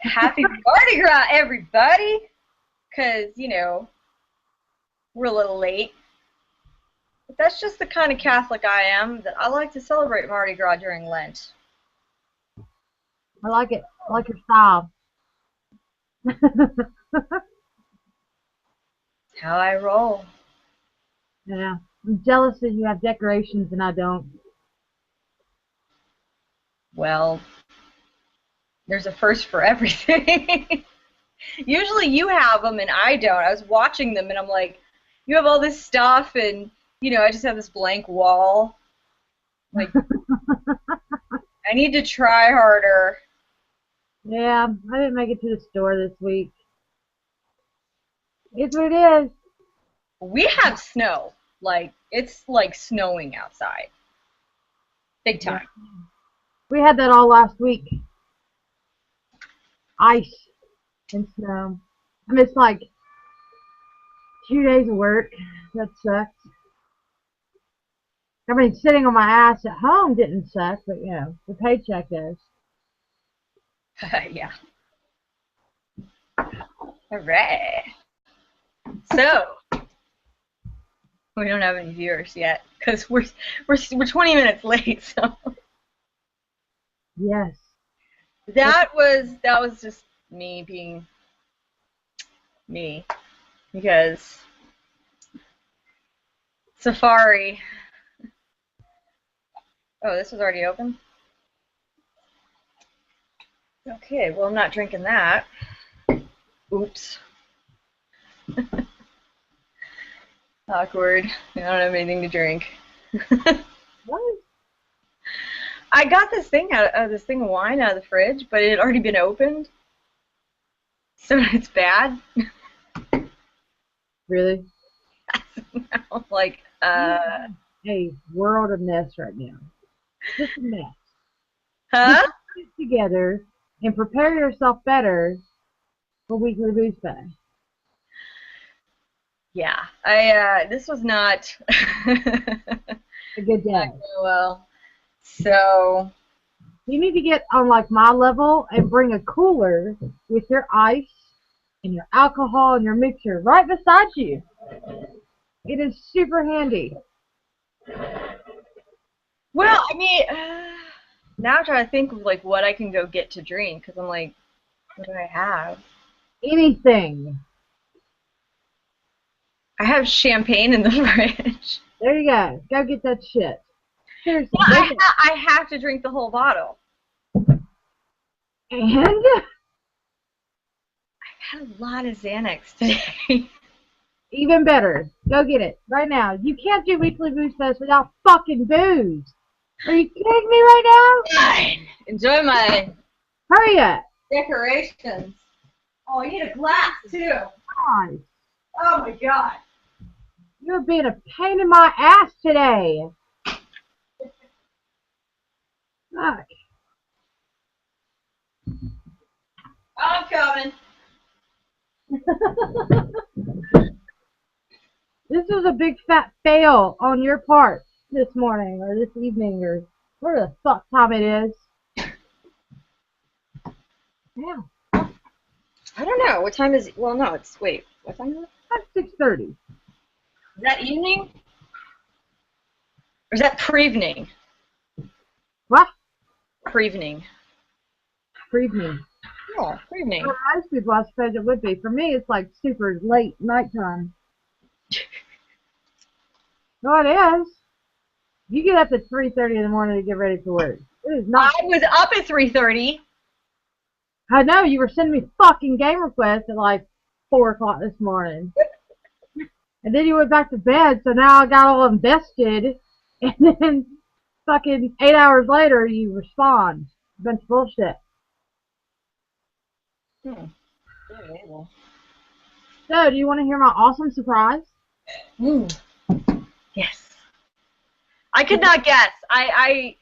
Happy Mardi Gras, everybody! Because, you know, we're a little late. But that's just the kind of Catholic I am, that I like to celebrate Mardi Gras during Lent. I like it. I like your style. How I roll. Yeah. I'm jealous that you have decorations and I don't. Well, there's a first for everything. Usually you have them and I don't. I was watching them and I'm like, you have all this stuff and, you know, I just have this blank wall. Like, I need to try harder. Yeah, I didn't make it to the store this week. It's what it is. We have snow. Like, it's like snowing outside. Big time. We had that all last week. Ice and snow. I missed like 2 days of work. That sucked. I mean, sitting on my ass at home didn't suck, but you know, the paycheck does. Yeah. All right. So, we don't have any viewers yet because we're 20 minutes late. So Yes. that was just me being me, because Safari. Oh, this was already open? Okay, well, I'm not drinking that. Oops. Awkward. I don't have anything to drink. What? I got this thing of wine out of the fridge, but it had already been opened. So it's bad. Really? I'm like, Hey, world of mess right now. Just a mess. huh? Get it together and prepare yourself better for weekly Boozefest. Yeah, this was not A good day. not going well. So You need to get on like my level and bring a cooler with your ice and your alcohol and your mixer right beside you. It is super handy. well, I mean, now I'm trying to think of like what I can go get to drink, because I'm like, what do I have? Anything. I have champagne in the fridge. There you go. Go get that shit. Seriously. Well, Go get it. I have to drink the whole bottle. And I've had a lot of Xanax today. even better, go get it right now. You can't do weekly Boozefest without fucking booze. Are you kidding me right now? Fine. Enjoy my Hurry up. decorations. Oh, I need a glass too. God, Oh my god. you're being a pain in my ass today. Fuck. I'm coming. This was a big fat fail on your part this morning or this evening or whatever the fuck time it is. Yeah, I don't know. What time is it? Well, no, it's, wait, what time is it? that's 6:30. Is that evening? Or is that pre-evening? What? Pre-evening. For evening. Yeah, pre-evening. For most people, I suppose it would be. For me, it's like super late nighttime. No, it is. You get up at 3:30 in the morning to get ready for work. It is not. I was up at 3:30. I know you were sending me fucking game requests at like 4 o'clock this morning. And then you went back to bed, so now I got all invested. And then fucking 8 hours later, you respond. Bunch of bullshit. So, do you want to hear my awesome surprise? Yes. I could not guess. I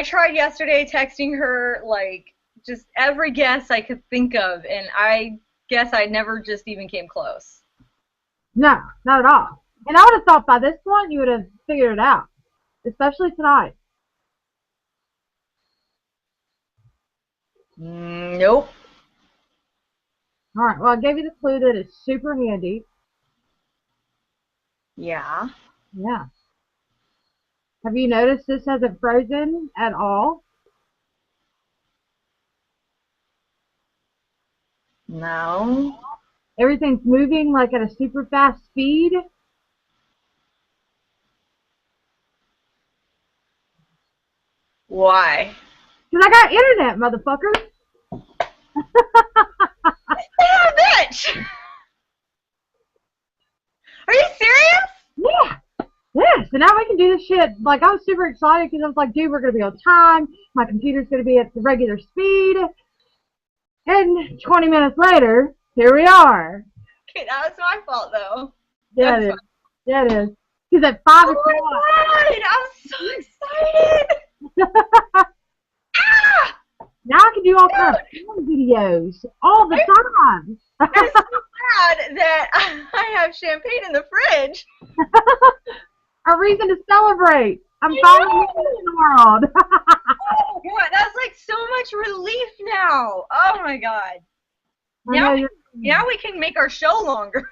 tried yesterday texting her, like, just every guess I could think of, and I guess I never just even came close. No, not at all. And I would have thought by this point you would have figured it out. Especially tonight. Nope. Alright, well I gave you the clue that it's super handy. Yeah. Yeah. Have you noticed this hasn't frozen at all? No. Everything's moving like at a super fast speed. Why? Because I got internet, motherfucker. Yeah, bitch! Are you serious? Yeah. Yeah, so now we can do this shit. Like, I was super excited because I was like, dude, we're going to be on time. My computer's going to be at the regular speed. And 20 minutes later, here we are. Okay, that was my fault, though. Yeah, That's it fine. is. Yeah, it is. Because at 5 Oh o'clock, my god! I'm so excited! Ah! now I can do all kinds Dude! of porn videos all the time. I'm so glad that I have champagne in the fridge. A reason to celebrate. I'm I finally know! in the world. Oh god, that's like so much relief now. Oh my god. I know Now we can make our show longer.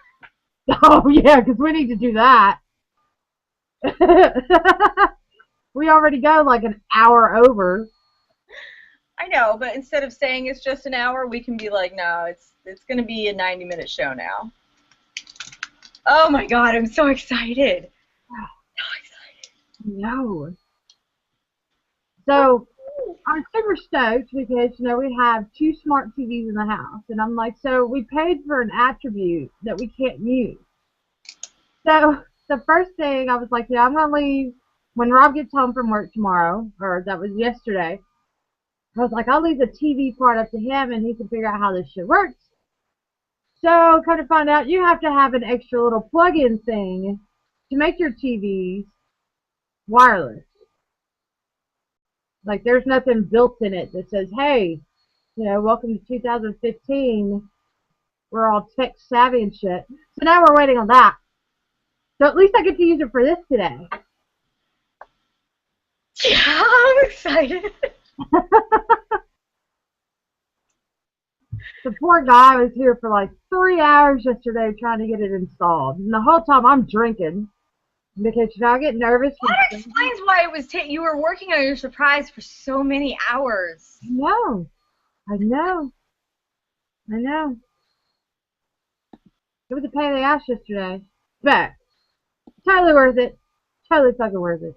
Oh, yeah, because we need to do that. We already go like an hour over. I know, but instead of saying it's just an hour, we can be like, no, it's gonna be a 90-minute show now. Oh my god, I'm so excited. So excited. No. So I'm super stoked because we have 2 smart TVs in the house, and I'm like, so we paid for an attribute that we can't use. So the first thing I was like, yeah, I'm gonna leave when Rob gets home from work tomorrow, or that was yesterday. I was like, I'll leave the TV part up to him, and he can figure out how this shit works. So come to find out, you have to have an extra little plug-in thing to make your TVs wireless. Like, there's nothing built in it that says, hey, welcome to 2015. We're all tech savvy and shit. So now we're waiting on that. So at least I get to use it for this today. Yeah, I'm excited. The poor guy was here for like 3 hours yesterday trying to get it installed. And the whole time I'm drinking because, I get nervous. That explains why it was you were working on your surprise for so many hours. I know. It was a pain in the ass yesterday. But totally worth it. Totally fucking worth it.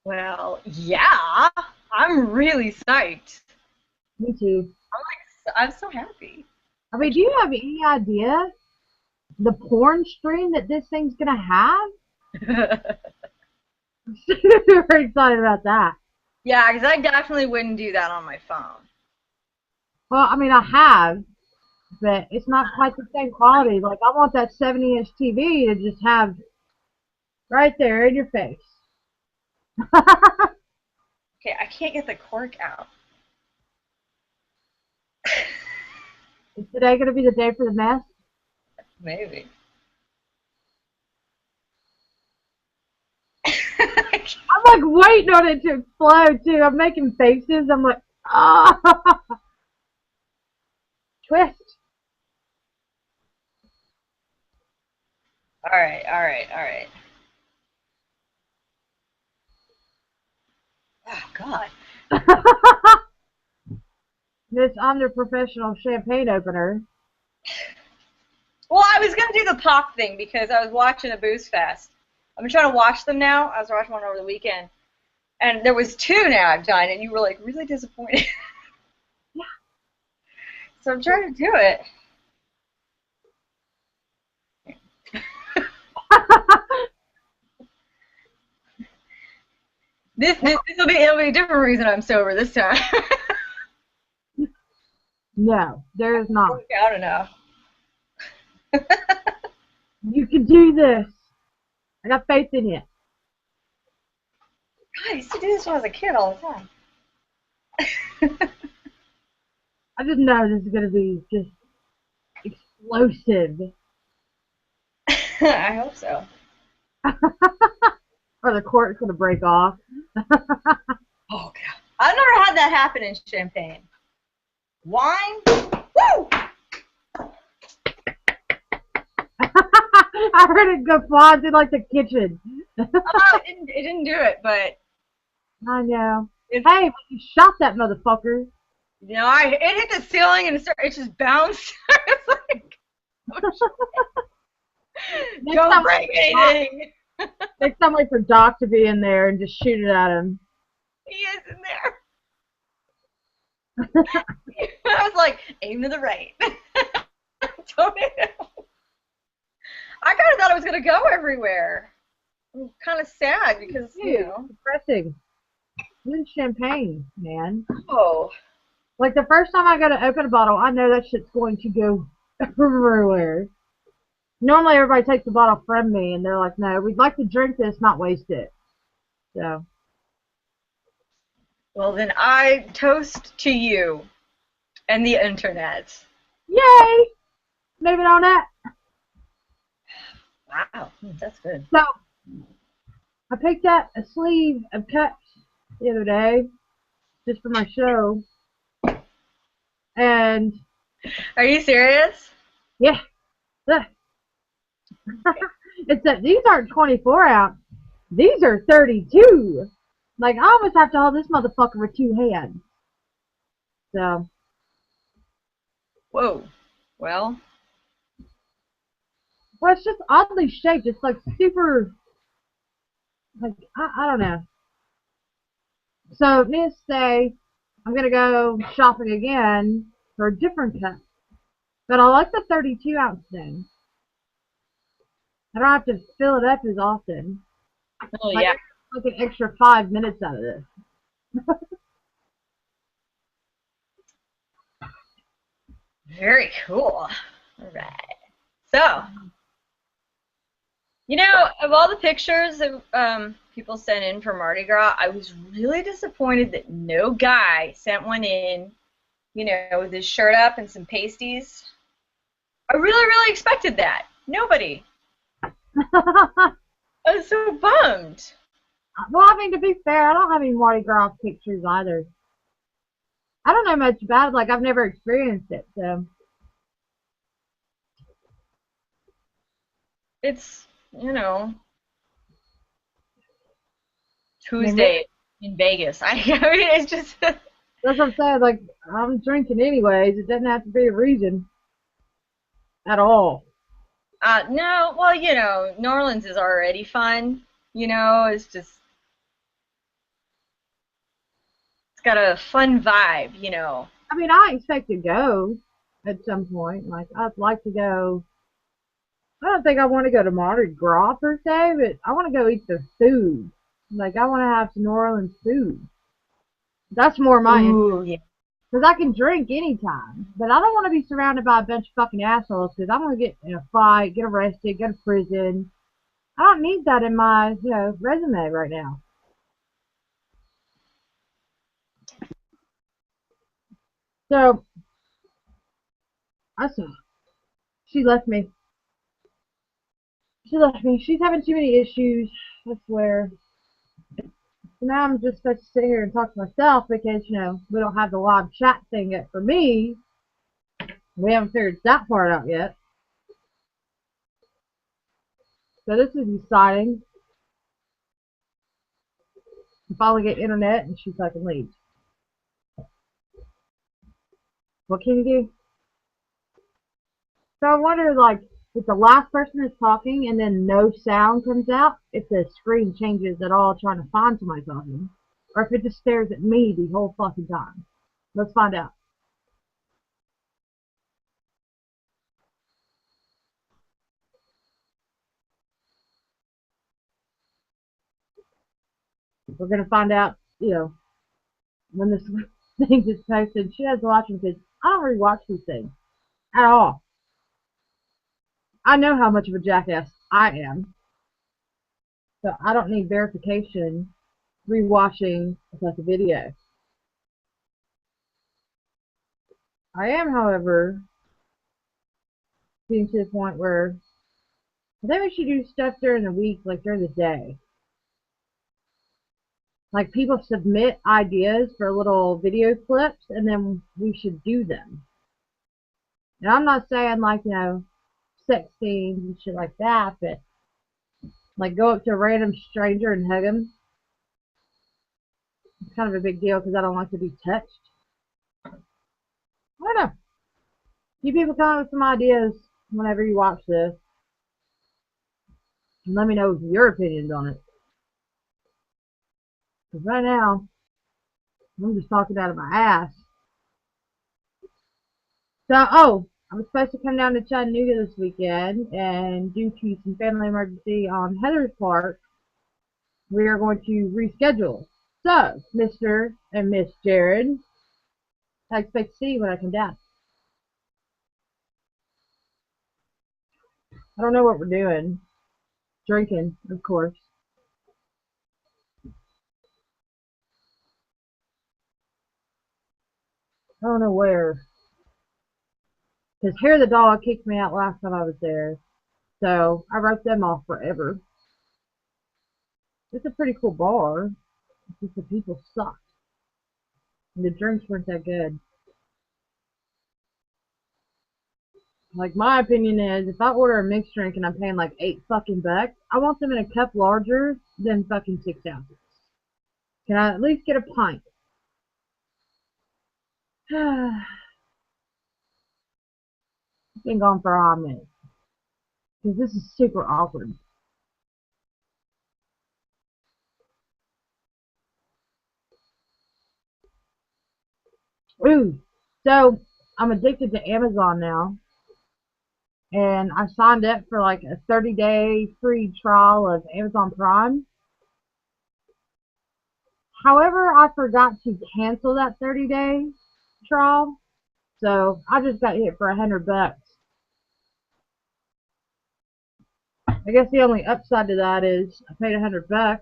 Well, yeah, I'm really psyched. Me too. I'm so happy. I mean, do you have any idea the porn stream that this thing's gonna have? I'm super excited about that. Yeah, because I definitely wouldn't do that on my phone. Well, I mean, I have, but it's not quite the same quality. Like, I want that 70-inch TV to just have right there in your face. Okay, I can't get the cork out. Is today going to be the day for the mess? Maybe. I'm like waiting on it to explode too. I'm making faces. I'm like, ah, twist. All right. Oh God. This under-professional champagne opener. Well, I was gonna do the pop thing because I was watching a Boozefest. I've been trying to watch them now. I was watching one over the weekend, and there was 2 now I've done, and you were like really disappointed. Yeah. So I'm trying to do it. It'll be a different reason I'm sober this time. No, there is not. Worked out enough. You can do this. I got faith in you. God, I used to do this when I was a kid all the time. I just know this is going to be just explosive. I hope so. Or the cork's going to break off. Oh God, I've never had that happen in champagne. Wine? Woo! I heard it go flying through like the kitchen. It didn't do it, but I know. it's, Hey, but you shot that motherfucker. it hit the ceiling and it just bounced. It's like, don't break anything. Next time wait for Doc to be in there and just shoot it at him. He is in there. I was like, aim to the right. Tornado. I kind of thought it was going to go everywhere. I'm kind of sad because, Depressing. This is champagne, man. Oh. Like the first time I go to open a bottle, I know that shit's going to go everywhere. Normally everybody takes the bottle from me and they're like, no, we'd like to drink this, not waste it. So. Well, then I toast to you and the internet. Yay! Moving on that. Wow, that's good. So, I picked up a sleeve of cups the other day, just for my show. And... Are you serious? Yeah. It's that these aren't 24 ounce. These are 32. Like, I almost have to hold this motherfucker with two hands. So. Whoa. Well, it's just oddly shaped. It's like super, like, I don't know. So, needless to say, I'm going to go shopping again for a different cup. But I like the 32 ounce thing. I don't have to fill it up as often. oh Like, yeah. I get an extra 5 minutes out of this. Very cool. All right. So, of all the pictures that people sent in for Mardi Gras, I was really disappointed that no guy sent one in, with his shirt up and some pasties. I really, really expected that. Nobody. I was so bummed. Well, I mean, to be fair, I don't have any Mardi Gras pictures either. I don't know much about it. Like, I've never experienced it, so. It's, Tuesday in Vegas. I mean, it's just... That's what I'm saying. Like, I'm drinking anyways. It doesn't have to be a reason at all. No, well, New Orleans is already fun. It's just... It's got a fun vibe, I mean, I expect to go at some point. Like, I'd like to go. I don't think I want to go to Mardi Gras per se, but I want to go eat the food. Like, I want to have some New Orleans food. That's more my Ooh, yeah. Because I can drink anytime. But I don't want to be surrounded by a bunch of fucking assholes because I'm going to get in a fight, get arrested, go to prison. I don't need that in my, resume right now. So, I saw. She left me. She's having too many issues. I swear. So now I'm just supposed to sit here and talk to myself because, we don't have the live chat thing yet for me. We haven't figured that part out yet. So this is exciting. I finally get internet and she fucking leaves. What can you do? So I wonder, like, if the last person is talking and then no sound comes out, if the screen changes at all trying to find somebody talking, or if it just stares at me the whole fucking time. Let's find out. We're gonna find out, when this thing gets posted. She has to watch them because I don't really watch these things at all. I know how much of a jackass I am, so I don't need verification rewatching a video. I am, however, getting to the point where I think we should do stuff during the week, like during the day. Like, people submit ideas for little video clips, and then we should do them. And I'm not saying, like, sex scenes and shit like that, but, like, go up to a random stranger and hug him. It's kind of a big deal because I don't like to be touched. I don't know. You people come up with some ideas whenever you watch this. And let me know your opinions on it. Because right now, I'm just talking out of my ass. So, I was supposed to come down to Chattanooga this weekend, and due to some family emergency on Heather's part, we are going to reschedule. So, Mr. and Miss Jared, I expect to see you when I come down. I don't know what we're doing. Drinking, of course. I don't know where. Because Hair the dog kicked me out last time I was there. So, I wrote them off forever. It's a pretty cool bar. It's just the people sucked. And the drinks weren't that good. Like, my opinion is, if I order a mixed drink and I'm paying like $8 fucking bucks, I want them in a cup larger than fucking 6 ounces. Can I at least get a pint? It's been gone for a minute. Because this is super awkward. Ooh, so I'm addicted to Amazon now. And I signed up for like a 30-day free trial of Amazon Prime. However, I forgot to cancel that 30-day trial. So I just got hit for $100. I guess the only upside to that is I paid $100,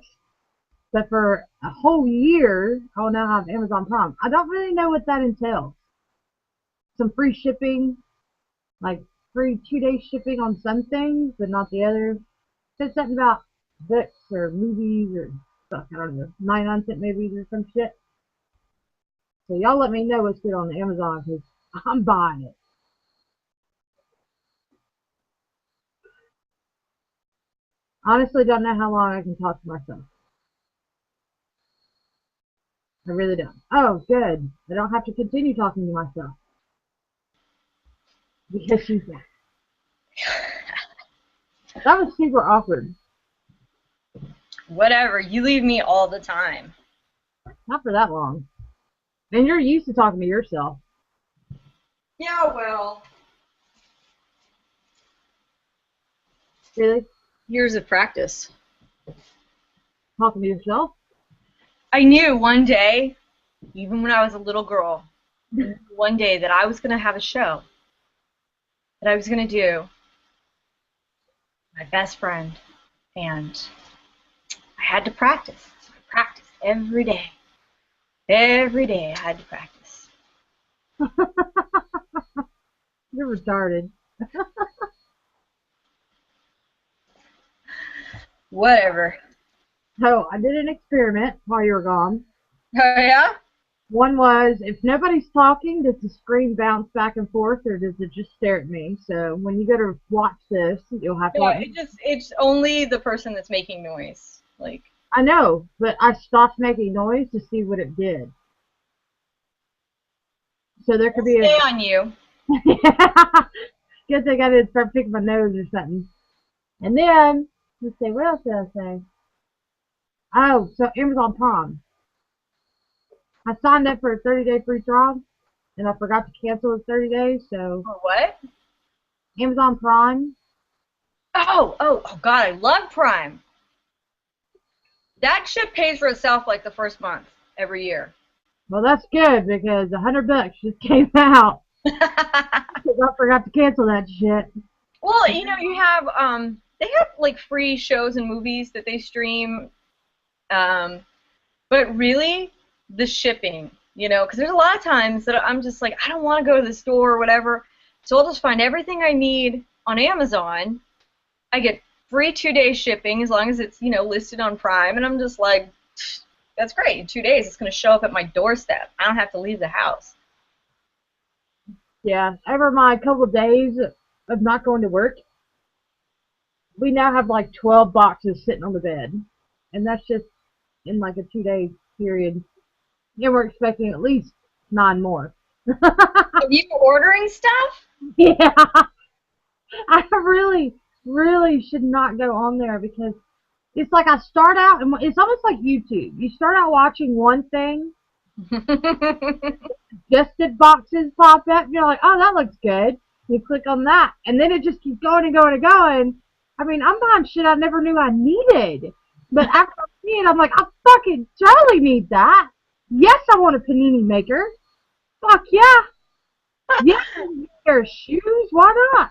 but for a whole year, I'll now have Amazon Prime. I don't really know what that entails. Some free shipping, like free 2-day shipping on some things, but not the others. Said something about books or movies or stuff, I don't know, 99-cent movies or some shit. So y'all let me know what's good on Amazon because I'm buying it. Honestly, don't know how long I can talk to myself. I really don't. Oh, good. I don't have to continue talking to myself. Because she's back. That was super awkward. Whatever. You leave me all the time. Not for that long. And you're used to talking to yourself. Yeah, well. Really? Years of practice. Talking to yourself? I knew one day, even when I was a little girl, one day that I was going to have a show that I was going to do my best friend, and I had to practice. So I practiced every day. Every day I had to practice. You're retarded. Whatever. So, I did an experiment while you were gone. Oh, yeah? One was, if nobody's talking, does the screen bounce back and forth, or does it just stare at me? So, when you go to watch this, you'll have to... No, it's only the person that's making noise. Like, I know, but I stopped making noise to see what it did. So there could be stay on you. Guess I gotta start picking my nose or something. And then, let's see, what else did I say? Oh, so Amazon Prime. I signed up for a 30-day free trial, and I forgot to cancel the 30 days, so... For what? Amazon Prime. Oh, God, I love Prime. That shit pays for itself like the first month every year. Well, that's good, because $100 just came out. Because I forgot to cancel that shit. Well, you know, they have like free shows and movies that they stream, but really, the shipping, because there's a lot of times that I'm just like, I don't want to go to the store or whatever, so I'll just find everything I need on Amazon. I get free 2-day shipping as long as it's, listed on Prime, and I'm just like, That's great. In 2 days, it's going to show up at my doorstep. I don't have to leave the house. Yeah, over my couple of days of not going to work, we now have like 12 boxes sitting on the bed. And that's just in like a 2-day period. And we're expecting at least 9 more. Are you ordering stuff? Yeah. I really should not go on there because it's like I start out, and it's almost like YouTube. You start out watching one thing, suggested boxes pop up, and you're like, oh, that looks good. You click on that, and then it just keeps going and going and going. I mean, I'm buying shit I never knew I needed. But after I see it, I'm like, I fucking totally need that. Yes, I want a panini maker. Fuck yeah. Yes, a pair of shoes. Why not?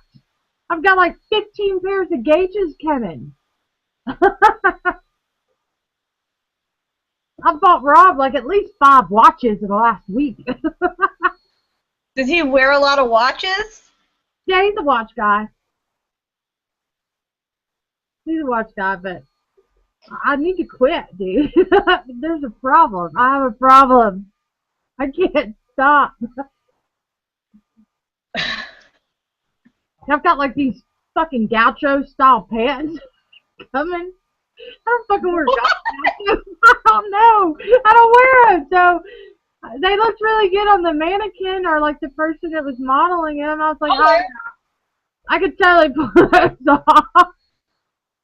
I've got like 15 pairs of gauges coming. I've bought Rob like at least 5 watches in the last week. Does he wear a lot of watches? Yeah, he's a watch guy. He's a watch guy, but I need to quit, dude. There's a problem. I have a problem. I can't stop. I've got like these fucking gaucho style pants coming. I don't fucking wear gaucho. I don't know. I don't wear them. So they looked really good on the mannequin or like the person that was modeling them. I was like, oh, I could totally pull those off.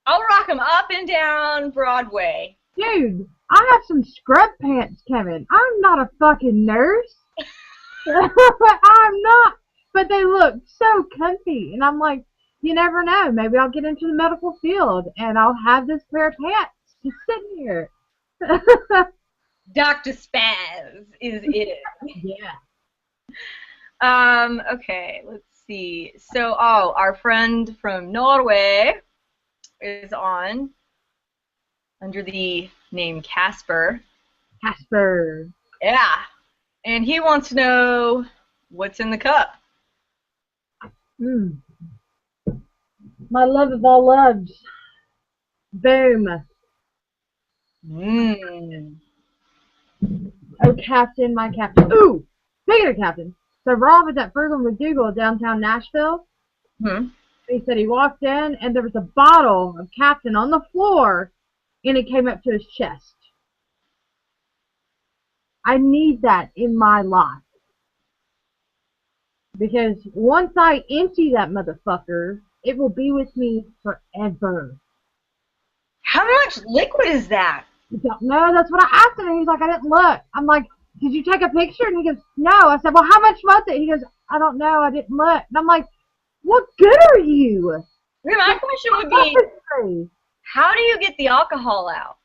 I'll rock them up and down Broadway. Dude, I have some scrub pants coming. I'm not a fucking nurse. I'm not. But they look so comfy. And I'm like, you never know. Maybe I'll get into the medical field and I'll have this pair of pants just sitting here. Dr. Spaz is it. Yeah. Okay, let's see. So, our friend from Norway is on under the name Casper. Casper. Yeah. And he wants to know what's in the cup. My love of all loves. Boom. Oh, Captain, my Captain. Ooh! Speaking of Captain, so Rob was at Frugal McDougal downtown Nashville. He said he walked in and there was a bottle of Captain on the floor and it came up to his chest. I need that in my life. Because once I empty that motherfucker, it will be with me forever. How much liquid is that? I don't know. That's what I asked him. And he's like, I didn't look. I'm like, did you take a picture? And he goes, no. I said, well, how much was it? He goes, I don't know. I didn't look. And I'm like, what good are you? My question would be, how do you get the alcohol out?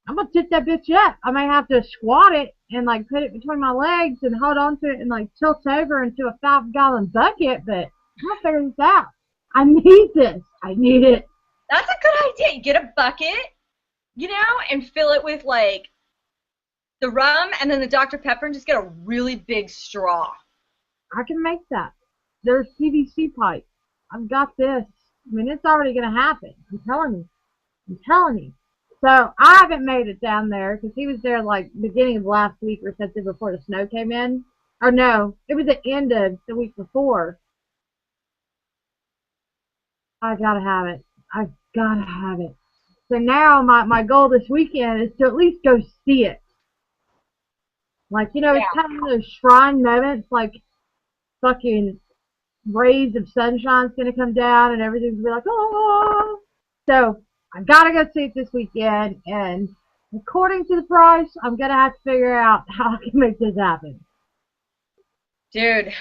I'm going to tip that bitch up. I may have to squat it and like put it between my legs and hold on to it and like tilt over into a 5-gallon bucket, but I'm going to figure this out. I need this. I need it. That's a good idea. You get a bucket, you know, and fill it with like the rum and then the Dr. Pepper and just get a really big straw. I can make that. There's PVC pipe. I've got this. I mean, it's already going to happen. I'm telling you. I'm telling you. So I haven't made it down there because he was there like beginning of last week or something before the snow came in. Or no, it was the end of the week before. I gotta have it. I gotta have it. So now my goal this weekend is to at least go see it. Like, you know, it's kind of those shrine moments, like fucking rays of sunshine's gonna come down and everything's gonna be like, oh. So I gotta go see it this weekend, and according to the price, I'm gonna have to figure out how I can make this happen. Dude,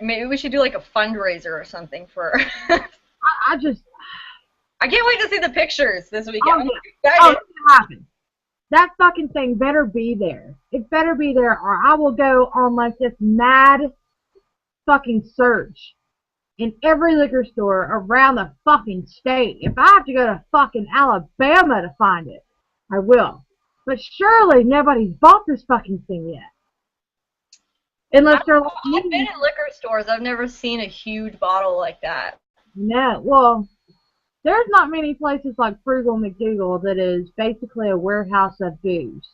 maybe we should do like a fundraiser or something for. I can't wait to see the pictures this weekend. Oh, yeah. Oh, it's gonna happen. That fucking thing better be there. It better be there, or I will go on like this mad fucking search in every liquor store around the fucking state. If I have to go to fucking Alabama to find it, I will. But surely nobody's bought this fucking thing yet. Unless they're like, I've been in liquor stores. I've never seen a huge bottle like that. No, well, There's not many places like Frugal McDougal that is basically a warehouse of booze.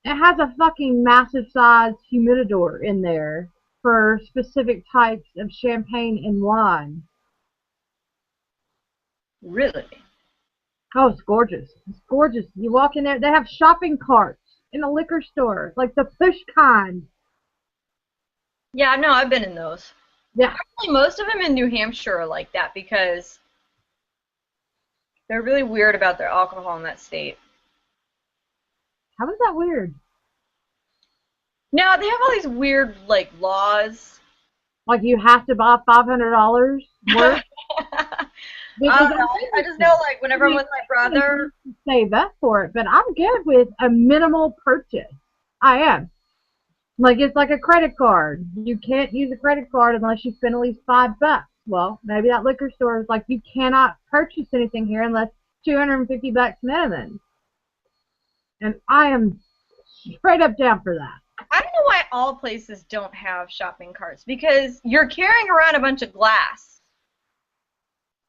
It has a fucking massive size humidor in there for specific types of champagne and wine. Really? Oh, it's gorgeous. It's gorgeous. You walk in there, they have shopping carts in a liquor store, like the push kind. Yeah, no, I've been in those. Yeah. Actually, most of them in New Hampshire are like that because they're really weird about their alcohol in that state. How is that weird? No, they have all these weird, like, laws. Like you have to buy $500 worth? I don't know. I just know, like, whenever I'm with my brother. Save up for it, but I'm good with a minimal purchase. I am. Like, it's like a credit card. You can't use a credit card unless you spend at least $5. Well, maybe that liquor store is like, you cannot purchase anything here unless $250 minimum. And I am straight up down for that. I don't know why all places don't have shopping carts, because you're carrying around a bunch of glass.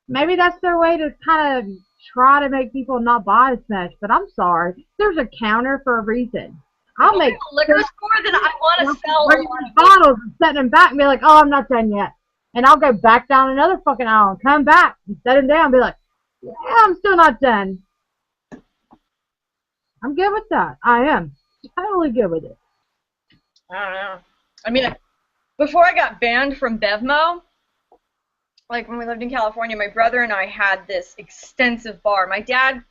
Maybe that's their way to kind of try to make people not buy as much, but I'm sorry. There's a counter for a reason. I'll make a liquor store that I want to sell bottles and set them back and be like, oh, I'm not done yet. And I'll go back down another fucking aisle and come back and set them down and be like, yeah, I'm still not done. I'm good with that. I am totally good with it. I don't know. I mean, before I got banned from Bevmo, like when we lived in California, my brother and I had this extensive bar. My dad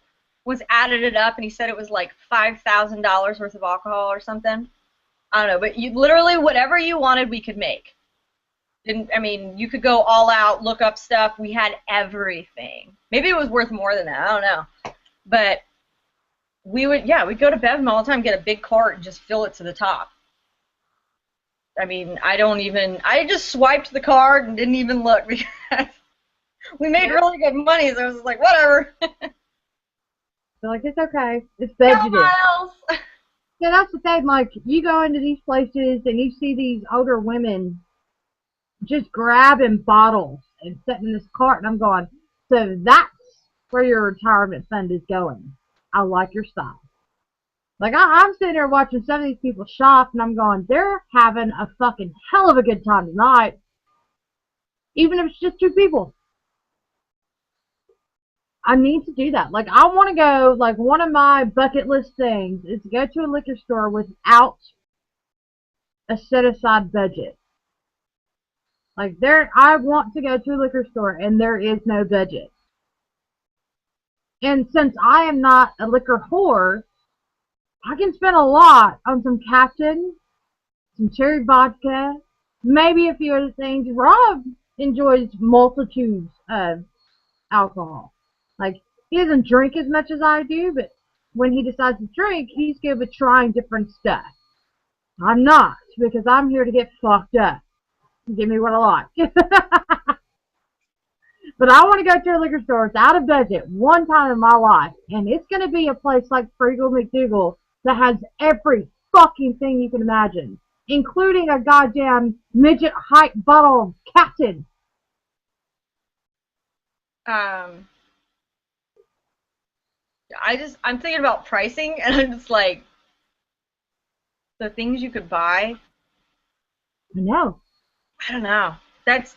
was added it up, and he said it was like $5,000 worth of alcohol or something. I don't know, but you literally whatever you wanted, we could make. I mean, you could go all out, look up stuff. We had everything. Maybe it was worth more than that. I don't know, but we'd go to Bevmo all the time, get a big cart, and just fill it to the top. I mean, I just swiped the card and didn't even look because we made really good money, so I was like, whatever. So, like, it's okay. It's budgeted. Miles. Yeah, that's the thing. Like, you go into these places and you see these older women just grabbing bottles and setting in this cart, and I'm going, so that's where your retirement fund is going. I like your style. Like, I'm sitting there watching some of these people shop, and I'm going, they're having a fucking hell of a good time tonight. Even if it's just two people. I need to do that. Like, I want to go, like, one of my bucket list things is to go to a liquor store without a set-aside budget. Like, I want to go to a liquor store, and there is no budget. And since I am not a liquor whore, I can spend a lot on some Captain, some cherry vodka, maybe a few other things. Rob enjoys multitudes of alcohol. Like, he doesn't drink as much as I do, but when he decides to drink, he's good with trying different stuff. I'm not, because I'm here to get fucked up. Give me what I like. But I want to go to a liquor store without a budget one time in my life, and it's going to be a place like Frugal McDougal that has every fucking thing you can imagine, including a goddamn midget height bottle of Captain. I'm thinking about pricing, and I'm just like, the things you could buy. I know. I don't know. That's,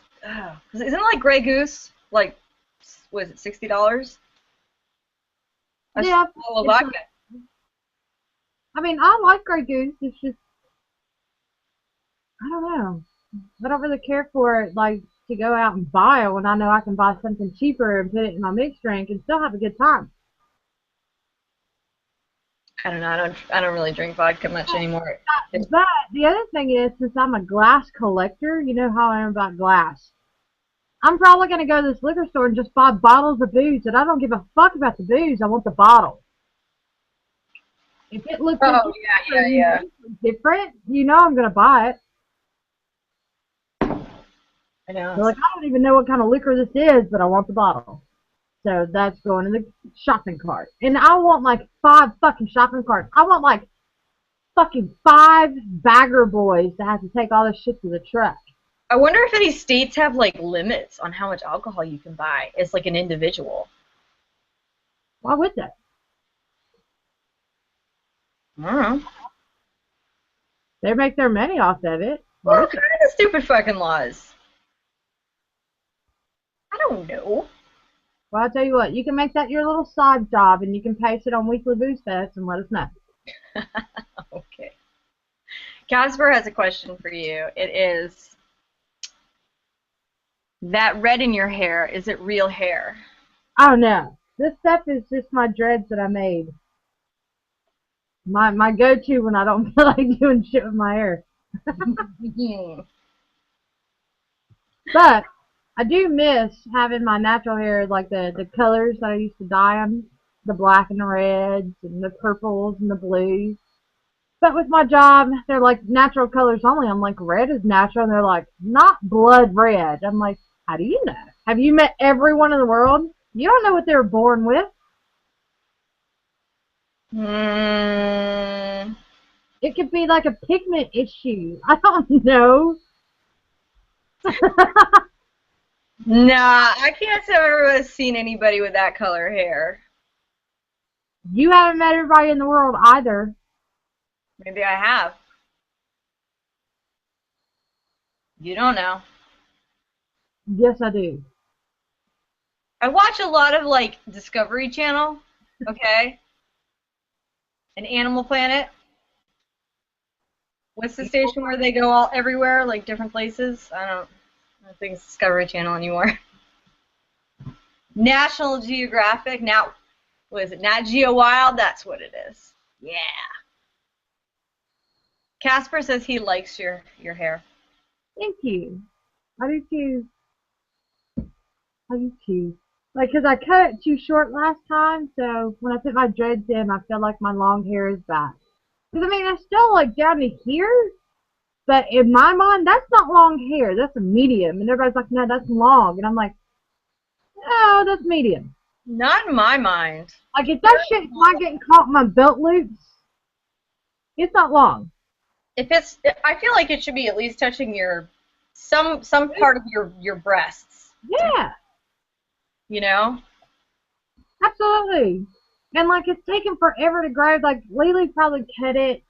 isn't it like Grey Goose? Like, was it $60? Yeah. Vodka. I mean, I like Grey Goose. It's just, I don't know. I don't really care for it, like, to go out and buy it when I know I can buy something cheaper and put it in my mixed drink and still have a good time. I don't know. I don't really drink vodka much anymore. But the other thing is, since I'm a glass collector, you know how I am about glass. I'm probably going to go to this liquor store and just buy bottles of booze, and I don't give a fuck about the booze. I want the bottle. If it looks different, you know I'm going to buy it. I know. So, like, I don't even know what kind of liquor this is, but I want the bottle. So that's going in the shopping cart. And I want like 5 fucking shopping carts. I want like fucking 5 bagger boys that have to take all this shit to the truck. I wonder if any states have like limits on how much alcohol you can buy as like an individual. Why would they? I don't know. They make their money off of it. What kind of stupid fucking laws? I don't know. Well, I'll tell you what, you can make that your little side job, and you can paste it on Weekly Boozefest and let us know. Okay. Casper has a question for you. It is, that red in your hair, is it real hair? Oh, no. This stuff is just my dreads that I made. My go-to when I don't feel like doing shit with my hair. But I do miss having my natural hair, like the colors that I used to dye them, the black and the reds and the purples and the blues. But with my job, they're like natural colors only. I'm like, red is natural, and they're like, not blood red. I'm like, how do you know? Have you met everyone in the world? You don't know what they were born with. It could be like a pigment issue. I don't know. Nah, I can't say I've ever seen anybody with that color hair. You haven't met everybody in the world either. Maybe I have. You don't know. Yes, I do. I watch a lot of like Discovery Channel, okay? And Animal Planet. What's the station where they go all everywhere, like different places? I don't think it's Discovery Channel anymore. National Geographic. Now, what is it? Nat Geo Wild? That's what it is. Yeah. Casper says he likes your hair. Thank you. I do too. I do too. Like, 'cause I cut it too short last time, so when I put my dreads in, I feel like my long hair is back. 'Cause, I mean, it's still, like, down to here, but in my mind, that's not long hair. That's a medium. And everybody's like, no, that's long. And I'm like, no, that's medium. Not in my mind. Like, if that shit's not getting caught in my belt loops, it's not long. If it's, I feel like it should be at least touching your, some part of your breasts. Yeah. You know? Absolutely. And, like, it's taken forever to grow. Like, Lily probably cut it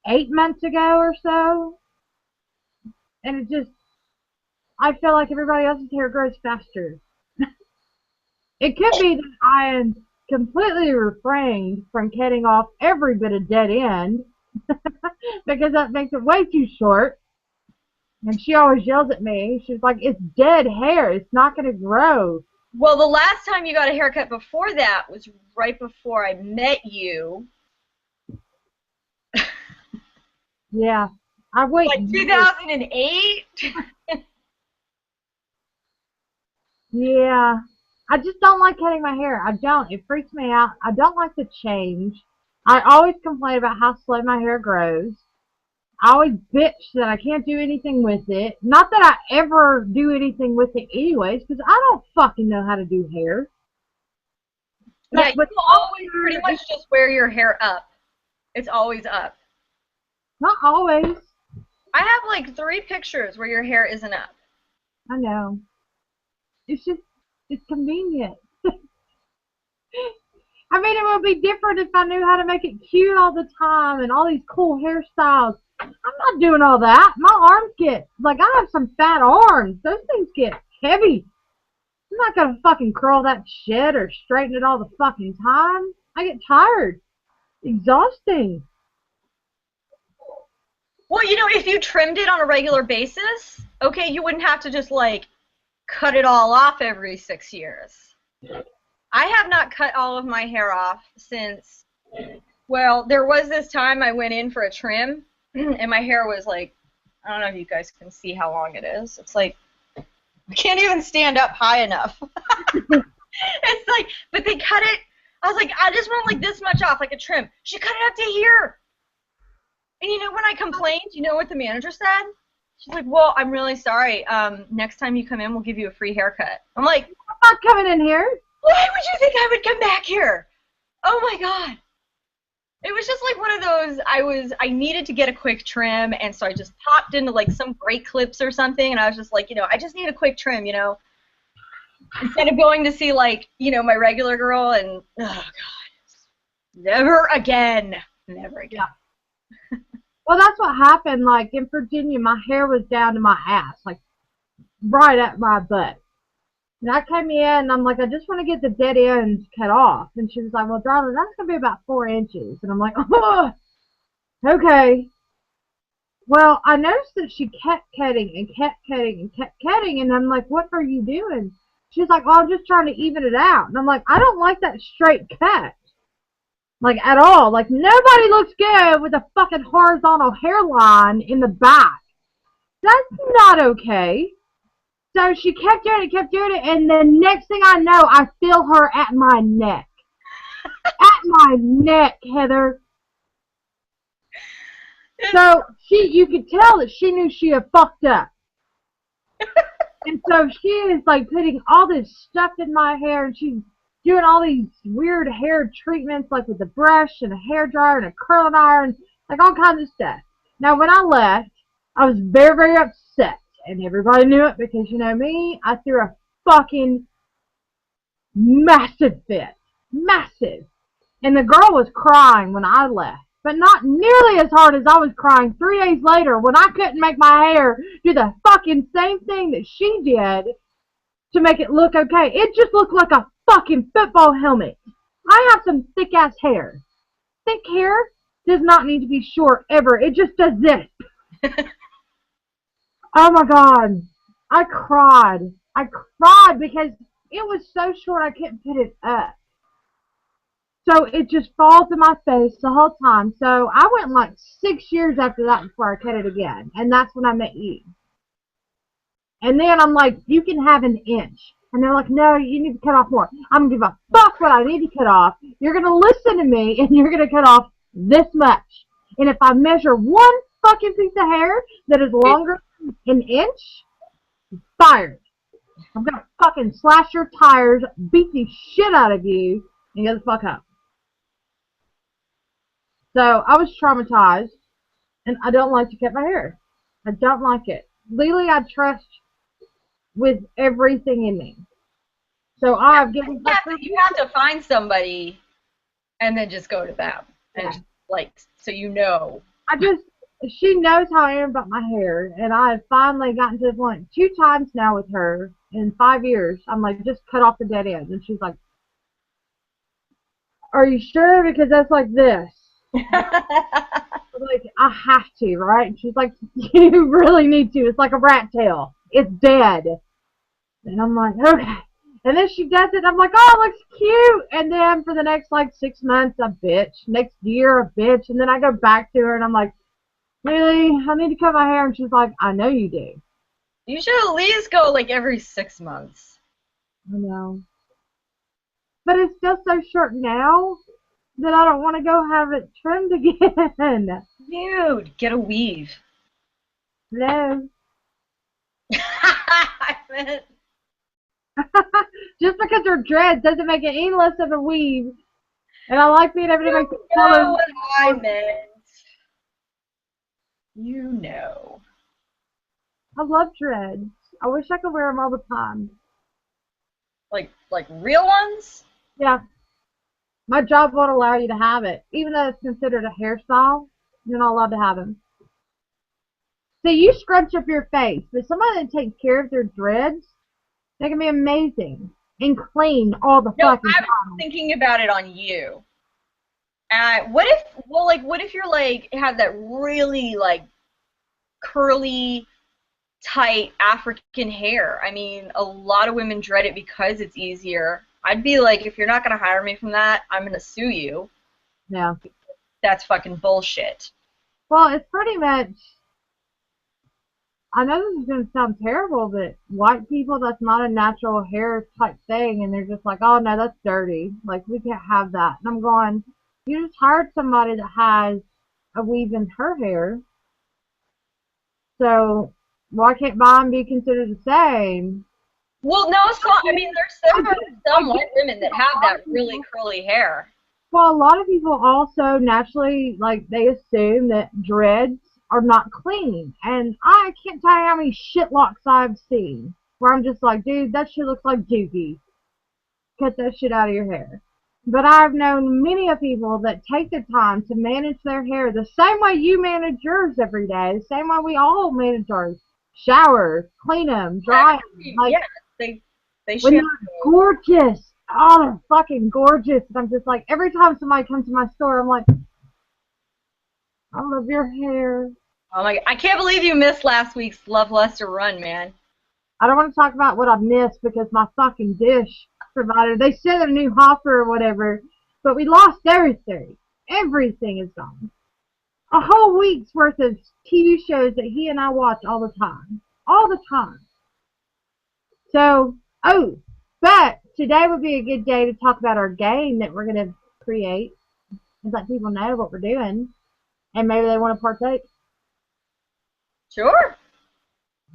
8 months ago or so. And it just, I feel like everybody else's hair grows faster. It could be that I am completely refrained from cutting off every bit of dead end. Because that makes it way too short. And she always yells at me. She's like, it's dead hair. It's not going to grow. Well, the last time you got a haircut before that was right before I met you. Yeah. I wait. Like 2008? Yeah. I just don't like cutting my hair. I don't. It freaks me out. I don't like the change. I always complain about how slow my hair grows. I always bitch that I can't do anything with it. Not that I ever do anything with it anyways, because I don't fucking know how to do hair. Yeah, you always pretty much just wear your hair up. It's always up. Not always. I have like 3 pictures where your hair isn't up. I know. It's just, it's convenient. I mean, it would be different if I knew how to make it cute all the time and all these cool hairstyles. I'm not doing all that. My arms get, like, I have some fat arms. Those things get heavy. I'm not going to fucking curl that shit or straighten it all the fucking time. I get tired. Exhausting. Well, you know, if you trimmed it on a regular basis, okay, you wouldn't have to just, like, cut it all off every 6 years. I have not cut all of my hair off since, well, there was this time I went in for a trim, and my hair was, like, I don't know if you guys can see how long it is. It's, like, I can't even stand up high enough. It's like, but they cut it, I was like, I just want, like, this much off, like a trim. She cut it up to here. And you know, when I complained, you know what the manager said? She's like, well, I'm really sorry. Next time you come in, we'll give you a free haircut. I'm like, I'm not coming in here. Why would you think I would come back here? Oh, my God. It was just like one of those, I needed to get a quick trim, and so I just popped into like some Great Clips or something, and I was just like, I just need a quick trim, instead of going to see like, my regular girl, and oh god, never again. Yeah. Well, that's what happened. Like in Virginia, my hair was down to my ass, like right at my butt. And I came in, and I'm like, I just want to get the dead ends cut off. And she was like, well, darling, that's going to be about 4 inches. And I'm like, oh, okay. Well, I noticed that she kept cutting and kept cutting and kept cutting. And I'm like, what are you doing? She's like, well, I'm just trying to even it out. And I'm like, I don't like that straight cut. Like, at all. Like, nobody looks good with a fucking horizontal hairline in the back. That's not okay. So she kept doing it, and the next thing I know, I feel her at my neck. At my neck, Heather. So you could tell that she knew she had fucked up. And so she is like putting all this stuff in my hair, and she's doing all these weird hair treatments, like with a brush and a hair dryer and a curling iron, like all kinds of stuff. Now, when I left, I was very, very upset. And everybody knew it because, me, I threw a fucking massive fit. Massive. And the girl was crying when I left. But not nearly as hard as I was crying 3 days later when I couldn't make my hair do the fucking same thing that she did to make it look okay. It just looked like a fucking football helmet. I have some thick-ass hair. Thick hair does not need to be short ever. It just does this. Oh my god, I cried. I cried because it was so short I couldn't put it up. So it just falls in my face the whole time. So I went like 6 years after that before I cut it again. And that's when I met you. And then I'm like, you can have 1 inch. And they're like, no, you need to cut off more. I'm going to give a fuck what I need to cut off. You're going to listen to me, and you're going to cut off this much. And if I measure one fucking piece of hair that is longer 1 inch, fired. I'm gonna fucking slash your tires, beat the shit out of you, and get the fuck up. So I was traumatized, and I don't like to cut my hair. I don't like it. Legally, I trust with everything in me. So I've given. You have to find somebody, and then just go to them, and so she knows how I am about my hair, and I have finally gotten to the point 2 times now with her in 5 years. I'm like, just cut off the dead ends. And she's like, are you sure? Because that's like this. I'm like, I have to, right? And she's like, you really need to. It's like a rat tail. It's dead. And I'm like, okay. And then she does it. I'm like, oh, it looks cute. And then for the next, 6 months, a bitch. Next year, a bitch. And then I go back to her, and I'm like, really? I need to cut my hair. And she's like, I know you do. You should at least go every 6 months. I know. But it's still so short now that I don't want to go have it trimmed again. Dude, get a weave. No. I meant... Just because they're dreads doesn't make it any less of a weave. And I like being able to make the colors. You know what I meant. You know. I love dreads. I wish I could wear them all the time. Like real ones? Yeah. My job won't allow you to have it. Even though it's considered a hairstyle, you're not allowed to have them. See, you scrunch up your face, but somebody that takes care of their dreads, they can be amazing and clean all the fucking time. I was thinking about it on you. What if you're have that really curly, tight African hair? I mean, a lot of women dread it because it's easier. I'd be like, if you're not gonna hire me from that, I'm gonna sue you. Yeah. That's fucking bullshit. Well, it's pretty much. I know this is going to sound terrible, but white people, that's not a natural hair type thing, and they're just like, oh, no, that's dirty. We can't have that. And I'm going, you just hired somebody that has a weave in her hair, so why can't mine be considered the same? Well, no, there's some white women that have that really curly hair. Well, a lot of people also naturally, like, they assume that dreads are not clean. And I can't tell you how many shitlocks I've seen where I'm just like, dude, that shit looks like dookie. Cut that shit out of your hair. But I've known many of people that take the time to manage their hair the same way you manage yours every day, the same way we all manage ours. Shower, clean them, dry them. Like, yeah, they when should. they're gorgeous. Oh, they're fucking gorgeous. And I'm just like, every time somebody comes to my store, I'm like, I love your hair. Oh my! I can't believe you missed last week's Love Luster run, man. I don't want to talk about what I missed because my fucking dish provider, they sent a new hopper or whatever, but we lost everything. Everything is gone. A whole week's worth of TV shows that he and I watch all the time. All the time. So, oh, but today would be a good day to talk about our game that we're going to create and let people know what we're doing, and maybe they want to partake. Sure.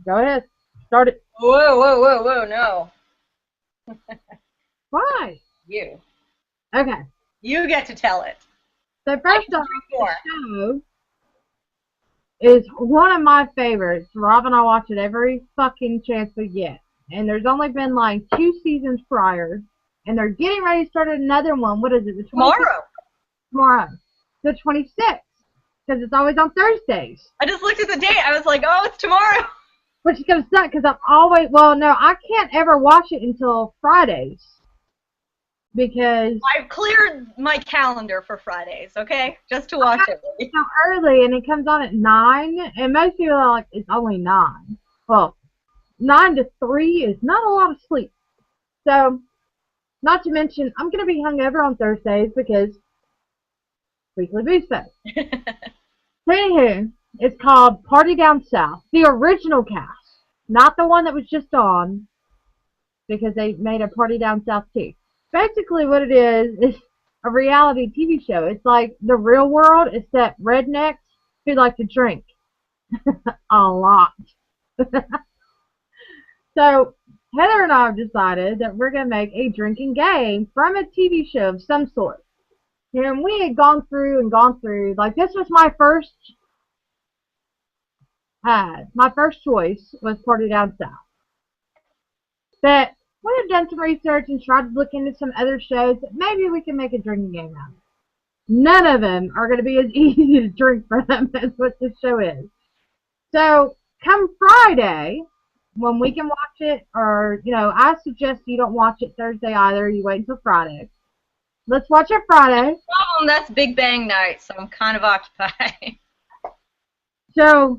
Go ahead. Start it. Whoa, whoa, whoa, whoa, no. Why? You. Okay. You get to tell it. So first off, the show is one of my favorites. Rob and I watch it every fucking chance we get. And there's only been like 2 seasons prior. And they're getting ready to start another one. What is it? The 26th? Tomorrow. The 26th. Because it's always on Thursdays. I just looked at the date. I was like, oh, it's tomorrow. Which is going to suck because I'm always, well, no, I can't ever watch it until Fridays. Because I've cleared my calendar for Fridays, okay? Just to watch it. It's so early, and it comes on at 9, and most people are like, it's only 9. Well, 9 to 3 is not a lot of sleep. So, not to mention, I'm going to be hungover on Thursdays because weekly Boozefest. So, anywho, it's called Party Down South. The original cast. Not the one that was just on, because they made a Party Down South too. Basically what it is a reality TV show. It's like The Real World, except rednecks who like to drink a lot. So Heather and I have decided that we're going to make a drinking game from a TV show of some sort. And we had gone through and gone through. Like, this was my first choice was Party Down South. But we have done some research and tried to look into some other shows that maybe we can make a drinking game out of. None of them are going to be as easy to drink from as what this show is. So, come Friday, when we can watch it, or, you know, I suggest you don't watch it Thursday either. You wait until Friday. Let's watch it Friday. That's Big Bang night, so I'm kind of occupied. So,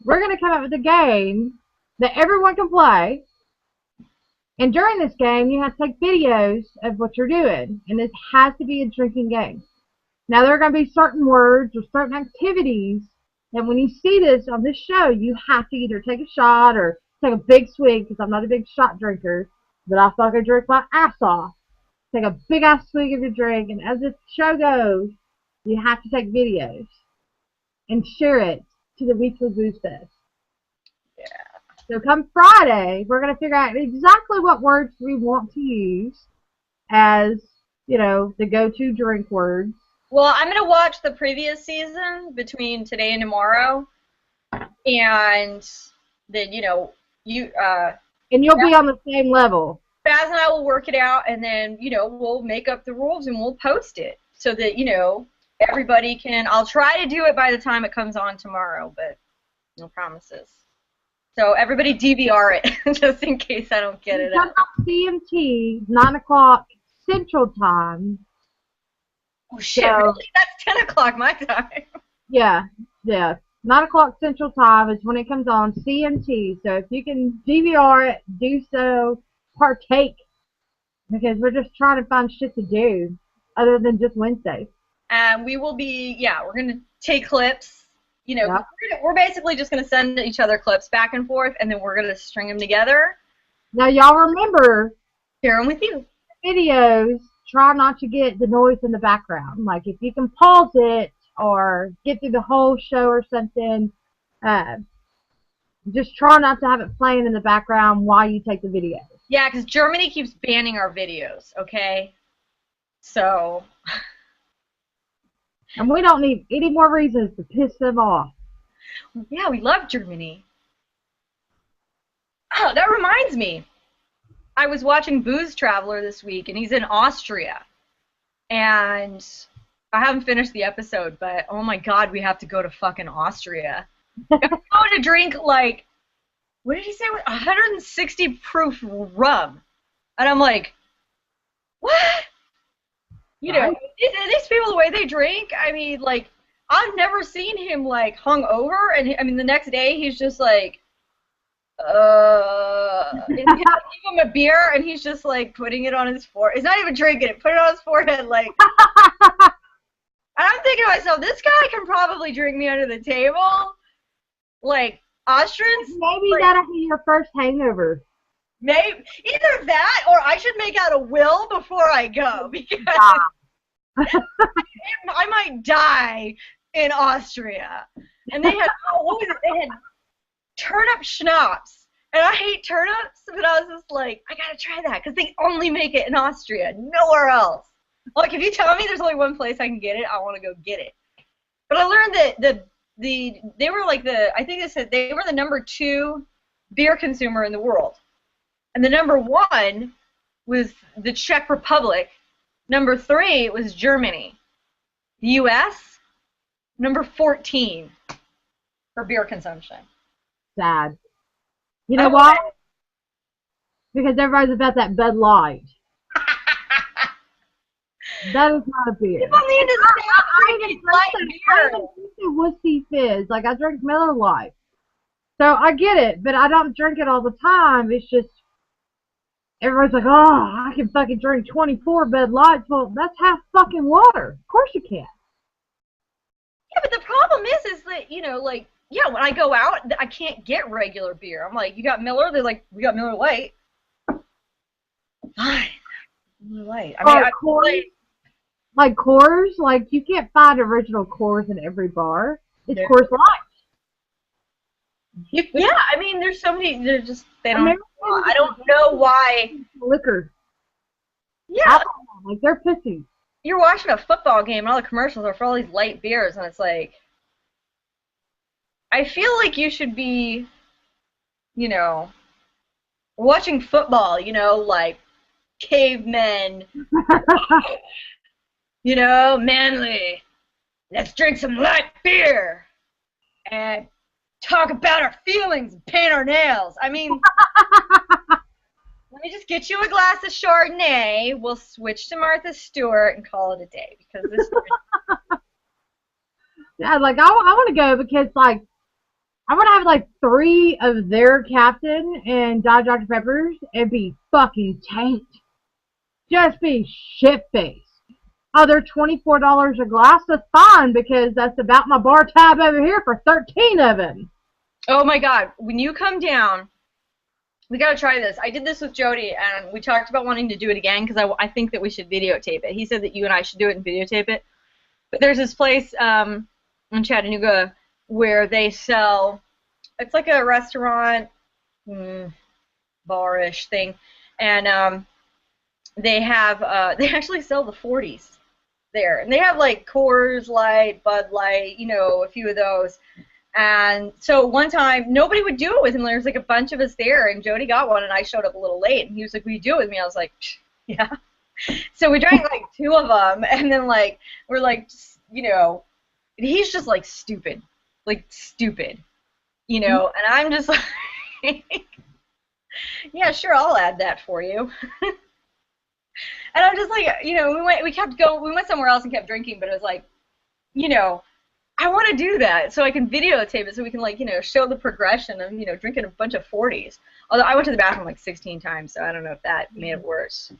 we're going to come up with a game that everyone can play. And during this game, you have to take videos of what you're doing. And this has to be a drinking game. Now, there are going to be certain words or certain activities that when you see this on this show, you have to either take a shot or take a big swig, because I'm not a big shot drinker, but I fucking drink my ass off. Take a big-ass swig of your drink, and as this show goes, you have to take videos and share it to the weekly Boozefest. Yeah. So come Friday, we're going to figure out exactly what words we want to use as, you know, the go-to drink words. Well, I'm going to watch the previous season between today and tomorrow. And then, you know, and you'll be on the same level. Spaz'n and I will work it out, and then, you know, we'll make up the rules and we'll post it so that, you know, everybody can. I'll try to do it by the time it comes on tomorrow, but no promises. So everybody DVR it, just in case I don't get it out. CMT, 9 o'clock Central Time. Oh, shit, so, really? That's 10 o'clock my time. Yeah. 9 o'clock Central Time is when it comes on CMT. So if you can DVR it, do so, partake. Because we're just trying to find shit to do other than just Wednesdays. And we will be, we're going to take clips. You know, we're basically just going to send each other clips back and forth, and then we're going to string them together. Now, y'all remember, share them with you. Videos, try not to get the noise in the background. Like, if you can pause it or get through the whole show or something, just try not to have it playing in the background while you take the video. Yeah, because Germany keeps banning our videos, okay? So... And we don't need any more reasons to piss them off. Yeah, we love Germany. Oh, that reminds me. I was watching Booze Traveler this week, and he's in Austria. And I haven't finished the episode, but oh my god, we have to go to fucking Austria. I'm going to drink, like, what did he say? 160 proof rum. And I'm like, what? You know, these people, the way they drink, I mean, like, I've never seen him, like, hung over. And, I mean, the next day, he's just like, and you have to give him a beer, and he's just like putting it on his forehead. He's not even drinking it. Put it on his forehead, like. And I'm thinking to myself, this guy can probably drink me under the table. Like Austrians. Maybe like, that'll be your first hangover. Maybe either that, or I should make out a will before I go, because I might die in Austria. And they had They had turnip schnapps, and I hate turnips, but I was just like, I gotta try that, because they only make it in Austria, nowhere else. Like, if you tell me there's only one place I can get it, I want to go get it. But I learned that they were like I think they said they were the #2 beer consumer in the world, and the #1 was the Czech Republic, #3 was Germany, the U.S. #14 for beer consumption. Sad. You know why? Because everybody's about that Bud Light. That is not a beer. People need to stop drinking light beer. I don't drink the whiskey fizz. Like, I drink Miller Lite. So I get it, but I don't drink it all the time. It's just, everybody's like, oh, I can fucking drink 24 Bud Lights. Well, that's half fucking water. Of course you can. Yeah, but the problem is that, you know, like, yeah, when I go out, I can't get regular beer. I'm like, you got Miller? They're like, we got Miller Lite. Fine. Miller Lite. I mean, Coors, like Coors, like, you can't find original Coors in every bar. It's Coors Light. Yeah, I mean, there's so many, they're just, they don't, I don't know why. Liquor. Yeah. Alcohol, like, they're pussies. You're watching a football game, and all the commercials are for all these light beers, and it's like, I feel like you should be, you know, watching football, you know, like cavemen, you know, manly. Let's drink some light beer and talk about our feelings and paint our nails. I mean, let me just get you a glass of Chardonnay. We'll switch to Martha Stewart and call it a day, because this. Yeah, like, I want to go because, like, I want to have, like, 3 of their Captain and Dr. Peppers and be fucking tanked. Just be shit-faced. Oh, they're $24 a glass? That's fine, because that's about my bar tab over here for 13 of them. Oh, my God. When you come down, we got to try this. I did this with Jody, and we talked about wanting to do it again, because I think that we should videotape it. He said that you and I should do it and videotape it. But there's this place in Chattanooga where they sell, it's like a restaurant, bar-ish thing, and they actually sell the 40s there, and they have like Coors Light, Bud Light, you know, a few of those. And so one time, nobody would do it with him. There was like a bunch of us there, and Jody got one, and I showed up a little late, and he was like, will you do it with me? I was like, yeah. So we drank like 2 of them, and then like, we're like, you know, he's just like stupid, you know, and I'm just like, yeah, sure, I'll add that for you. And I'm just like, you know, we went somewhere else and kept drinking, but it was like, you know, I want to do that so I can videotape it so we can, like, you know, show the progression of, you know, drinking a bunch of 40s. Although I went to the bathroom like 16 times, so I don't know if that made it worse.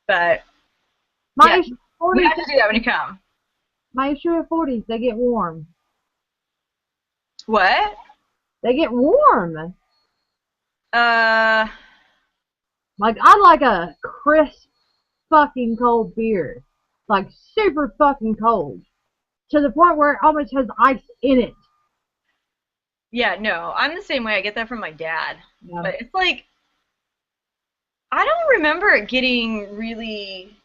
But, yeah, we have to do that when you come. My issue with 40s, they get warm. What? They get warm. Like, I like a crisp fucking cold beer. Like, super fucking cold. To the point where it almost has ice in it. yeah, no, I'm the same way. I get that from my dad. Yeah. But it's like, I don't remember it getting really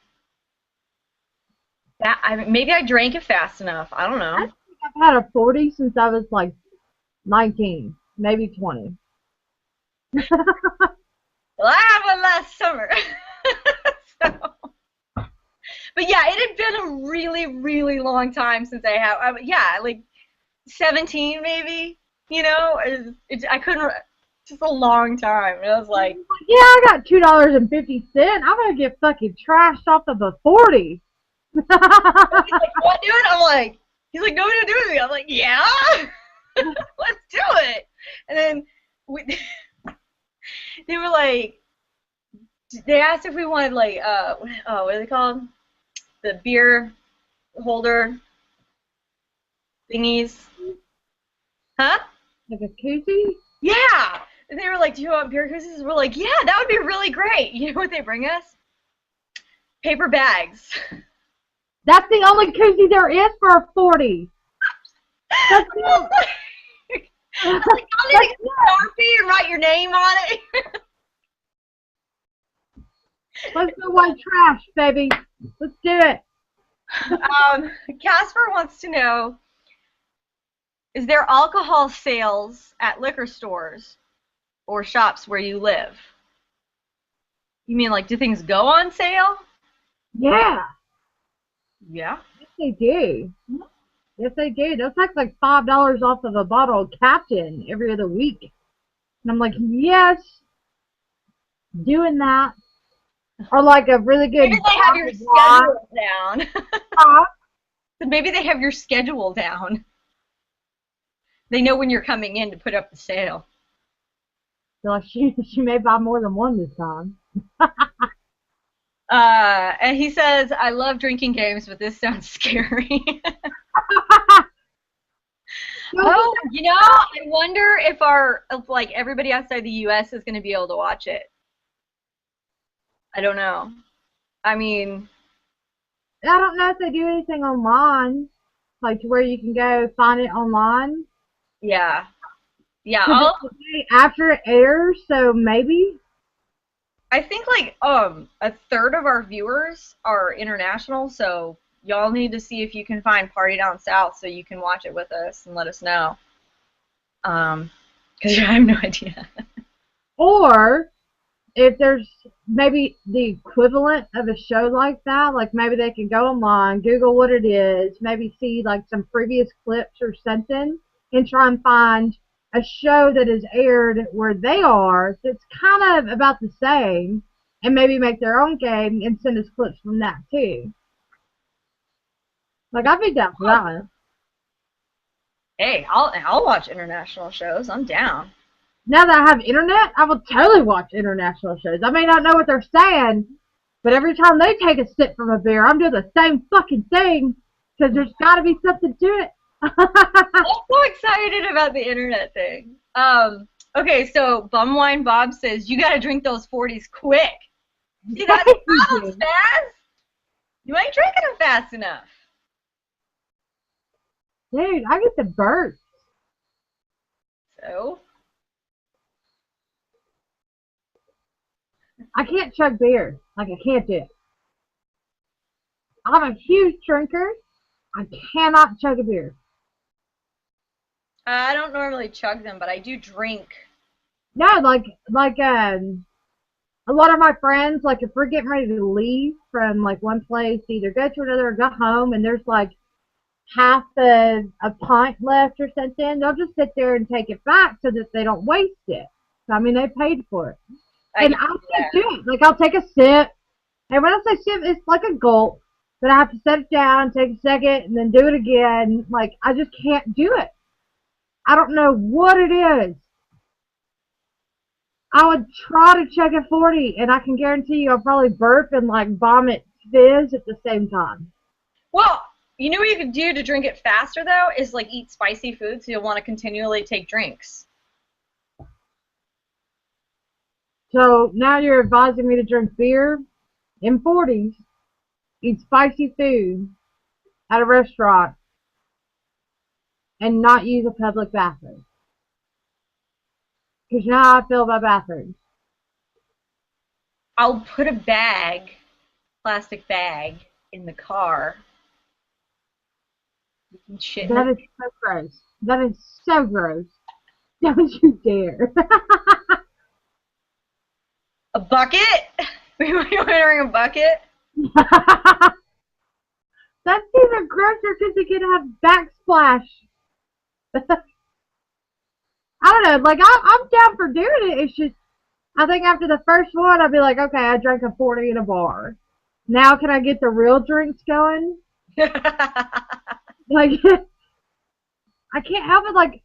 Maybe I drank it fast enough. I don't I know. think I've had a 40 since I was like 19, maybe 20. Well, I had one last summer. So, but yeah, it had been a really, really long time since yeah, like 17 maybe. I couldn't. Just a long time. And I was like, Yeah, I got $2.50. I'm gonna get fucking trashed off of a 40. he's like, what, dude? He's like, no, no, do it. I'm like, yeah, let's do it. And then we, they were like, they asked if we wanted like, what are they called? The beer holder thingies, huh? Like a koozie? Yeah. And they were like, do you want beer koozies? We're like, yeah, that would be really great. You know what they bring us? Paper bags. That's the only koozie there is for a 40. That's it. I was like, y'all need to get a Sharpie and write your name on it. Let's go white trash, baby. Let's do it. Casper wants to know, is there alcohol sales at liquor stores or shops where you live? You mean like, do things go on sale? Yeah. Yeah. Yes, they do. Yes, they do. They'll take like $5 off of a bottle of Captain every other week. And I'm like, yes, doing that. Or like a really good Maybe they have your wine. schedule down. Maybe they have your schedule down. They know when you're coming in to put up the sale. So like she may buy more than one this time. And he says, I love drinking games, but this sounds scary. Oh, I wonder if like everybody outside the U.S. is going to be able to watch it. I don't know. I mean, I don't know if they do anything online, like to where you can go find it online. yeah. Yeah, 'Cause it's the day after it airs, so maybe. I think like a third of our viewers are international, so y'all need to see if you can find Party Down South so you can watch it with us and let us know. Because I have no idea. Or if there's maybe the equivalent of a show like that, like maybe they can go online, Google what it is, maybe see like some previous clips or something, and try and find a show that is aired where they are that's kind of about the same, and maybe make their own game and send us clips from that too. Like I'd be down for that one. Hey, I'll watch international shows. I'm down. Now that I have internet, I will totally watch international shows. I may not know what they're saying, but every time they take a sip from a beer, I'm doing the same fucking thing because there's got to be something to it. I'm so excited about the internet thing. Okay, so Bumwine Bob says you gotta drink those 40s quick. See, that's the problem, Spaz. You ain't drinking them fast enough. Dude, I get the burst. So I can't chug beer. Like, I can't do it. I'm a huge drinker. I cannot chug a beer. I don't normally chug them, but I do drink. No, a lot of my friends, like, if we're getting ready to leave from, like, one place, either go to another or go home, and there's, like, half a pint left or something, they'll just sit there and take it back so that they don't waste it. So, I mean, they paid for it. And I can't do it. Like, I'll take a sip. And when I say sip, it's like a gulp. But I have to set it down, take a second, and then do it again. Like, I just can't do it. I don't know what it is. I would try to chug a 40, and I can guarantee you I'll probably burp and, like, vomit fizz at the same time. Well, you know what you could do to drink it faster, though, is, like, eat spicy food, so you'll want to continually take drinks. So now you're advising me to drink beer in 40s, eat spicy food at a restaurant, and not use a public bathroom. Because you know how I feel about bathrooms. I'll put a plastic bag, in the car You can shit in That the is so gross. That is so gross. Don't you dare. a bucket. We were wearing a bucket. That's even grosser because it can have backsplash. I don't know. Like, I'm down for doing it. It's just, I think after the first one, I'd be like, okay, I drank a 40 in a bar. Now can I get the real drinks going? Like, I can't help it. Like,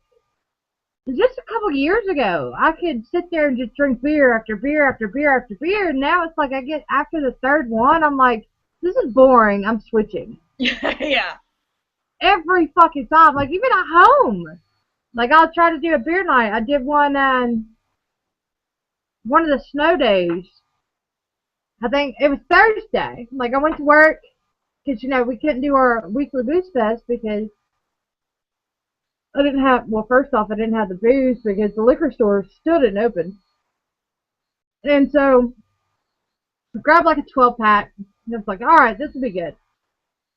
just a couple years ago, I could sit there and just drink beer after beer after beer after beer. And now it's like I get after the third one, I'm like, this is boring. I'm switching. Yeah. Every fucking time. Like, even at home. Like, I'll try to do a beer night. I did one of the snow days. I think it was Thursday. Like, I went to work because, we couldn't do our weekly Boozefest because I didn't have, well, first off, I didn't have the booze because the liquor store still didn't open. And so I grabbed like a 12-pack. And I was like, all right, this will be good.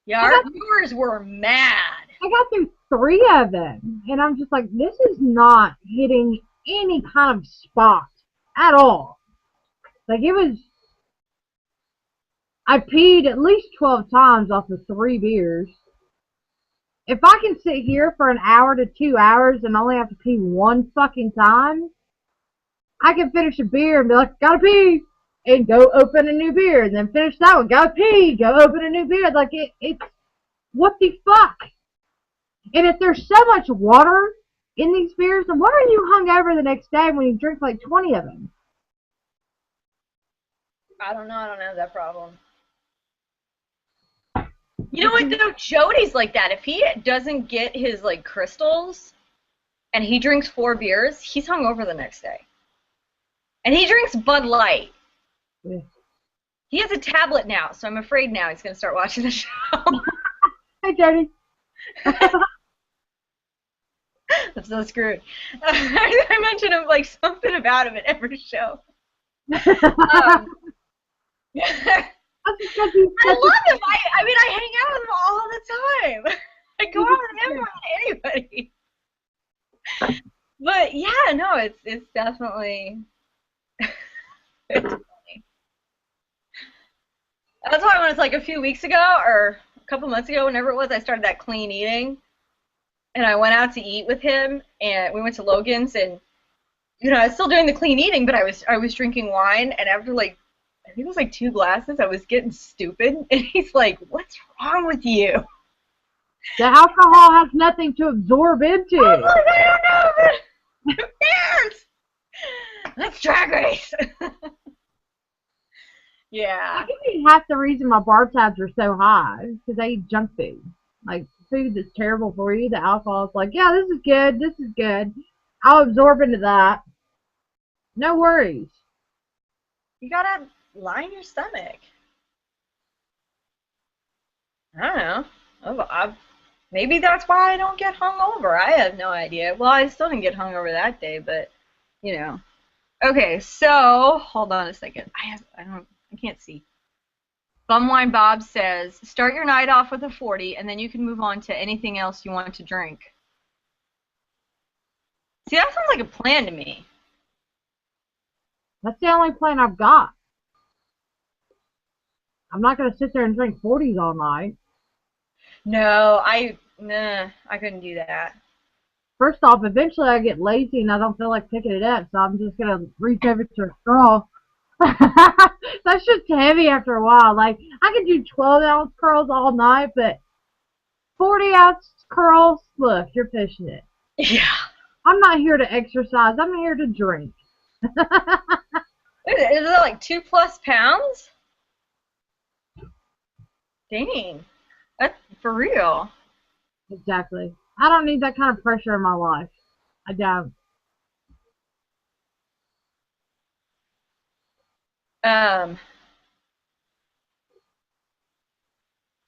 Yeah, our viewers were mad. I got through 3 of them. And I'm just like, this is not hitting any kind of spot at all. Like, it was, I peed at least 12 times off of 3 beers. If I can sit here for an hour to 2 hours and only have to pee 1 fucking time, I can finish a beer and be like, gotta pee, and go open a new beer, and then finish that one, gotta pee, go open a new beer. Like, it's, what the fuck? And if there's so much water in these beers, then why are you hungover the next day when you drink like 20 of them? I don't have that problem. You know what, though? Jody's like that. If he doesn't get his, like, crystals and he drinks 4 beers, he's hungover the next day. And he drinks Bud Light. Yeah. He has a tablet now, so I'm afraid now he's going to start watching the show. Hey, Jody. I'm so screwed. I mentioned him, like, something about him at every show. I love him. I mean, I hang out with him all the time. I go out with him more than anybody. But yeah, no, it's definitely it's funny. That's why when it's like a few weeks ago or a couple months ago, whenever it was, I started that clean eating, and I went out to eat with him, and we went to Logan's, and I was still doing the clean eating, but I was drinking wine, and after like I think it was like 2 glasses, I was getting stupid, and he's like, "What's wrong with you?" The alcohol has nothing to absorb into. I was like, I don't know, but who cares? Let's drag race. Yeah. I think half the reason my bar tabs are so high is because I eat junk food. Like, food that's terrible for you. The alcohol's like, yeah, this is good, this is good. I'll absorb into that. No worries. You gotta line your stomach. I don't know. Maybe that's why I don't get hungover. I have no idea. Well, I still didn't get hungover that day, but Okay, so hold on a second. I can't see. Bumwine Bob says, start your night off with a 40, and then you can move on to anything else you want to drink. See, that sounds like a plan to me. That's the only plan I've got. I'm not going to sit there and drink 40s all night. No, I couldn't do that. First off, eventually I get lazy and I don't feel like picking it up, so I'm just going to reach over to a straw. That's just heavy after a while. Like, I could do 12-ounce curls all night, but 40-ounce curls, look, you're pushing it. Yeah. I'm not here to exercise. I'm here to drink. Is it like 2+ pounds? Dang. That's for real. Exactly. I don't need that kind of pressure in my life. I don't.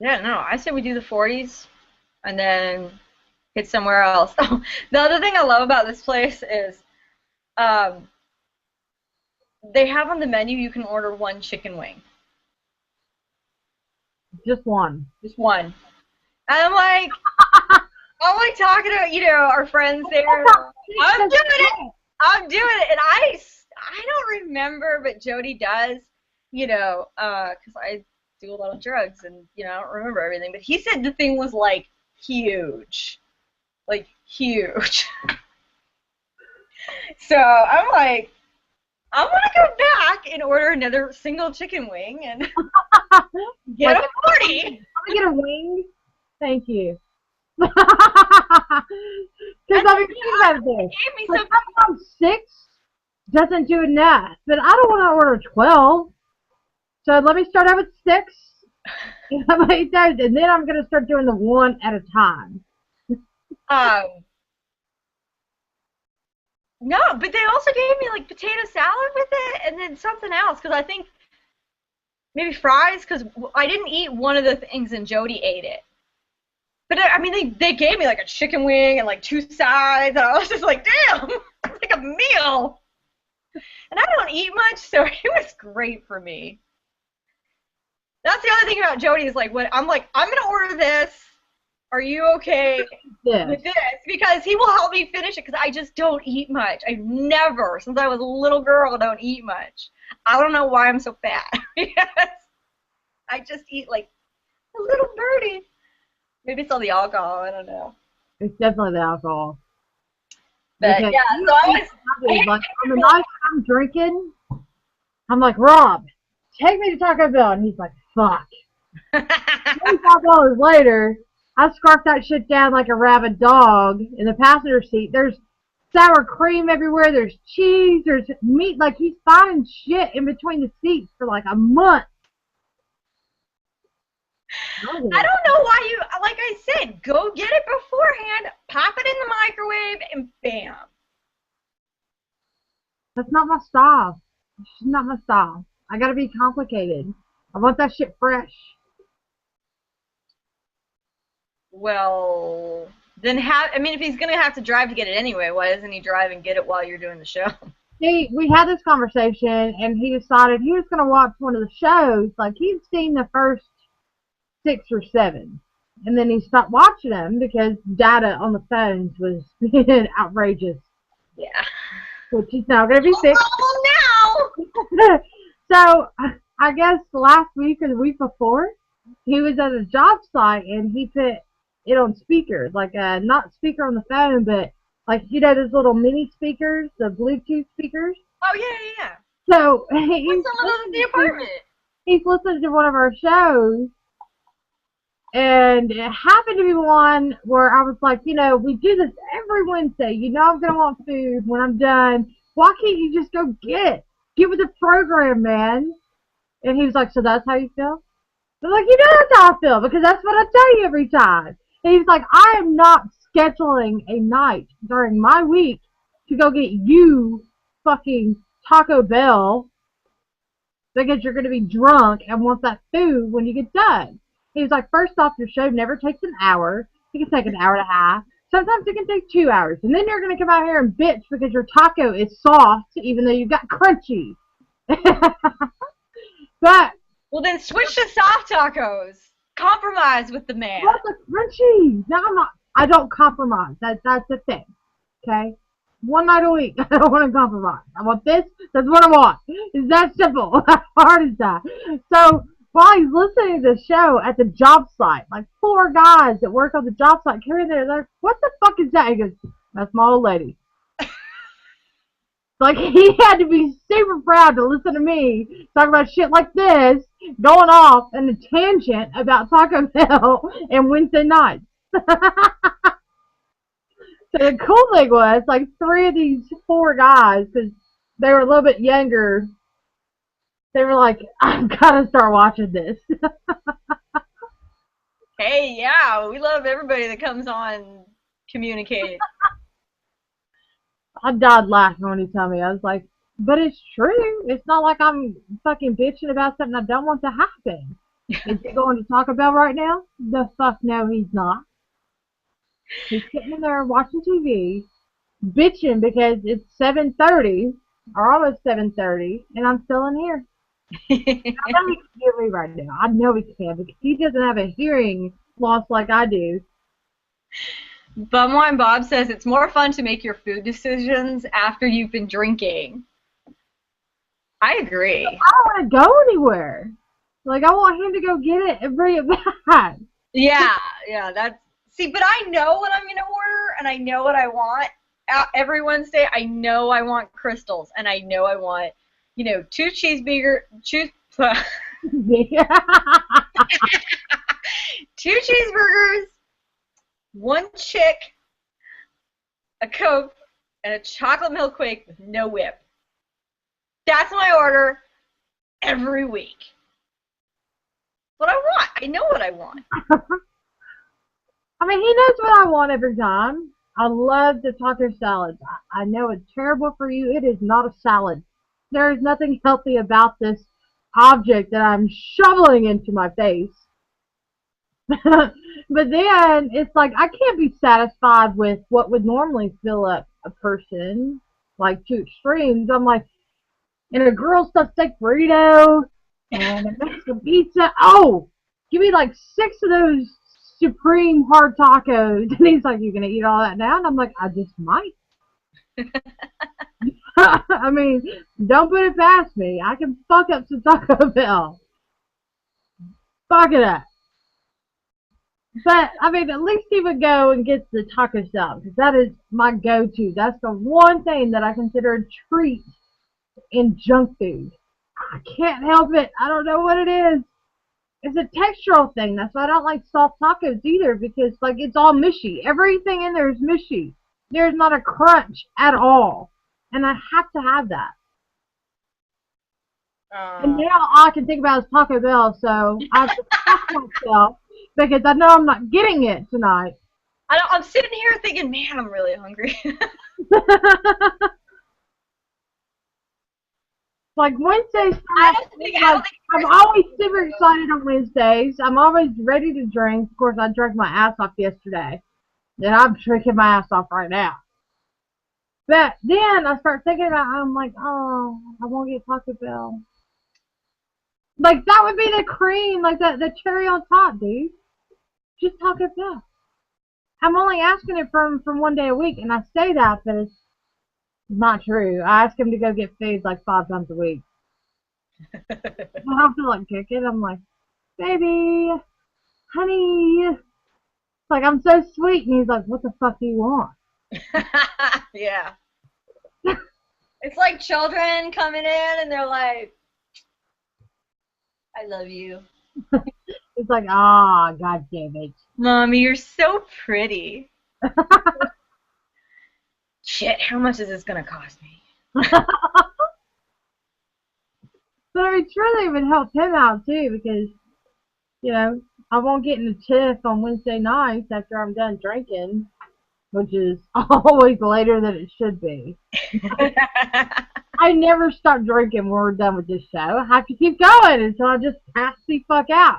Yeah, no, I say we do the 40s and then hit somewhere else. Oh, the other thing I love about this place is they have on the menu you can order 1 chicken wing. Just one. Just one. And I'm like, I'm like talking to, our friends there. I'm doing it. I'm doing it. And I don't remember, but Jody does, 'cause I do a lot of drugs and, I don't remember everything. But he said the thing was like huge. Like huge. So I'm like, I'm gonna go back and order another single chicken wing and get a 40. Let me get a wing. Thank you. Because I've been thinking about this. Gave me Like, some. sometimes 6 doesn't do enough, but I don't want to order 12. So let me start out with 6. And then I'm gonna start doing the one at a time. No, but they also gave me like potato salad with it, and then something else because I think maybe fries because I didn't eat one of the things and Jody ate it. But I mean, they gave me like a chicken wing and like 2 sides, and I was just like, damn, it's like a meal. And I don't eat much, so it was great for me. That's the other thing about Jody is like, when I'm like, I'm gonna order this. Are you okay with this? Because he will help me finish it because I just don't eat much. I've never, since I was a little girl, don't eat much. I don't know why I'm so fat. Because I just eat like a little birdie. Maybe it's all the alcohol. I don't know. It's definitely the alcohol. But because yeah, so I was like on the night I'm drinking, I'm like, Rob, take me to Taco Bell, and he's like, fuck. $25 later, I scarfed that shit down like a rabid dog in the passenger seat. There's sour cream everywhere. There's cheese. There's meat. Like, he's finding shit in between the seats for like a month. I don't know why you, like I said, go get it beforehand, pop it in the microwave, and bam. That's not my style. It's just not my style. I gotta be complicated. I want that shit fresh. Well, then I mean, if he's going to have to drive to get it anyway, why doesn't he drive and get it while you're doing the show? See, we had this conversation, and he decided he was going to watch one of the shows. Like, he'd seen the first 6 or 7, and then he stopped watching them because data on the phones was outrageous. Yeah. Which is now going to be fixed. Oh, now! So, I guess last week or the week before, he was at a job site, and he put it on speakers, like not speaker on the phone, but like, those little mini speakers, the Bluetooth speakers. Oh, yeah. So he's in the apartment. He's listening to one of our shows, and it happened to be one where I was like, we do this every Wednesday. I'm going to want food when I'm done. Why can't you just go get with the program, man? And he was like, so that's how you feel? I'm like, that's how I feel, because that's what I tell you every time. And he's like, I am not scheduling a night during my week to go get you fucking Taco Bell because you're going to be drunk and want that food when you get done. He was like, first off, your show never takes an hour. It can take an hour and a half. Sometimes it can take 2 hours. And then you're going to come out here and bitch because your taco is soft even though you've got crunchy. But well, then switch to soft tacos. Compromise with the man. What's the crunchy? No, I'm not. I don't compromise. That's the thing. Okay? One night a week. I don't want to compromise. I want this. That's what I want. It's that simple. How hard is that? So while he's listening to the show at the job site, like 4 guys that work on the job site carrying their, like, what the fuck is that? He goes, that's my old lady. Like, he had to be super proud to listen to me talk about shit like this, going off on a tangent about Taco Bell and Wednesday nights. So the cool thing was, like, 3 of these 4 guys, because they were a little bit younger, they were like, I've got to start watching this. Hey, yeah, we love everybody that comes on communicating. I died laughing when he told me. I was like, but it's true. It's not like I'm fucking bitching about something I don't want to happen. Is he going to Taco Bell right now? The fuck no, he's not. He's sitting in there watching TV, bitching because it's 7:30, or almost 7:30, and I'm still in here. I know he can hear me right now. I know he can because he doesn't have a hearing loss like I do. Bumwine Bob says it's more fun to make your food decisions after you've been drinking. I agree. I don't want to go anywhere. Like, I want him to go get it and bring it back. Yeah, that's... See, but I know what I'm going to order, and I know what I want. Every Wednesday, I know I want crystals, and I know I want, 2 cheeseburgers, 2 cheeseburgers, 1 chick, a Coke, and a chocolate milk quake with no whip. That's my order every week. What I want. I know what I want. I mean, he knows what I want every time. I love the taco salads. I know it's terrible for you. It is not a salad. There is nothing healthy about this object that I'm shoveling into my face. But then it's like I can't be satisfied with what would normally fill up a person, like 2 extremes. I'm like, and a grilled stuffed steak burrito and a Mexican pizza. Oh, give me like 6 of those supreme hard tacos. And he's like, "You gonna eat all that now?" And I'm like, "I just might." I mean, don't put it past me. I can fuck up some Taco Bell. Fuck it up. But, I mean, at least he would go and get the taco salad, because that is my go-to. That's the one thing that I consider a treat in junk food. I can't help it. I don't know what it is. It's a textural thing. That's why I don't like soft tacos either, because, like, it's all mushy. Everything in there is mushy. There's not a crunch at all. And I have to have that. And now all I can think about is Taco Bell, so I have to fuck myself, because I know I'm not getting it tonight. I'm sitting here thinking, man, I'm really hungry. Like Wednesdays, I'm always super excited on Wednesdays. I'm always ready to drink. Of course, I drank my ass off yesterday. And I'm drinking my ass off right now. But then I start thinking about it, I'm like, oh, I won't get Taco Bell. Like, that would be the cream, like the cherry on top, dude. Just Taco Bell. I'm only asking it from 1 day a week, and I say that, but it's not true. I ask him to go get food like 5 times a week. I don't feel like cooking. I'm like, baby, honey. Like, I'm so sweet, and he's like, what the fuck do you want? Yeah. It's like children coming in, and they're like, I love you. It's like, ah, God damn it. Mommy, you're so pretty. Shit, how much is this going to cost me? But I mean, truly it would help him out, too, because, I won't get in a tiff on Wednesday nights after I'm done drinking, which is always later than it should be. I never stop drinking when we're done with this show. I have to keep going until I just pass the fuck out.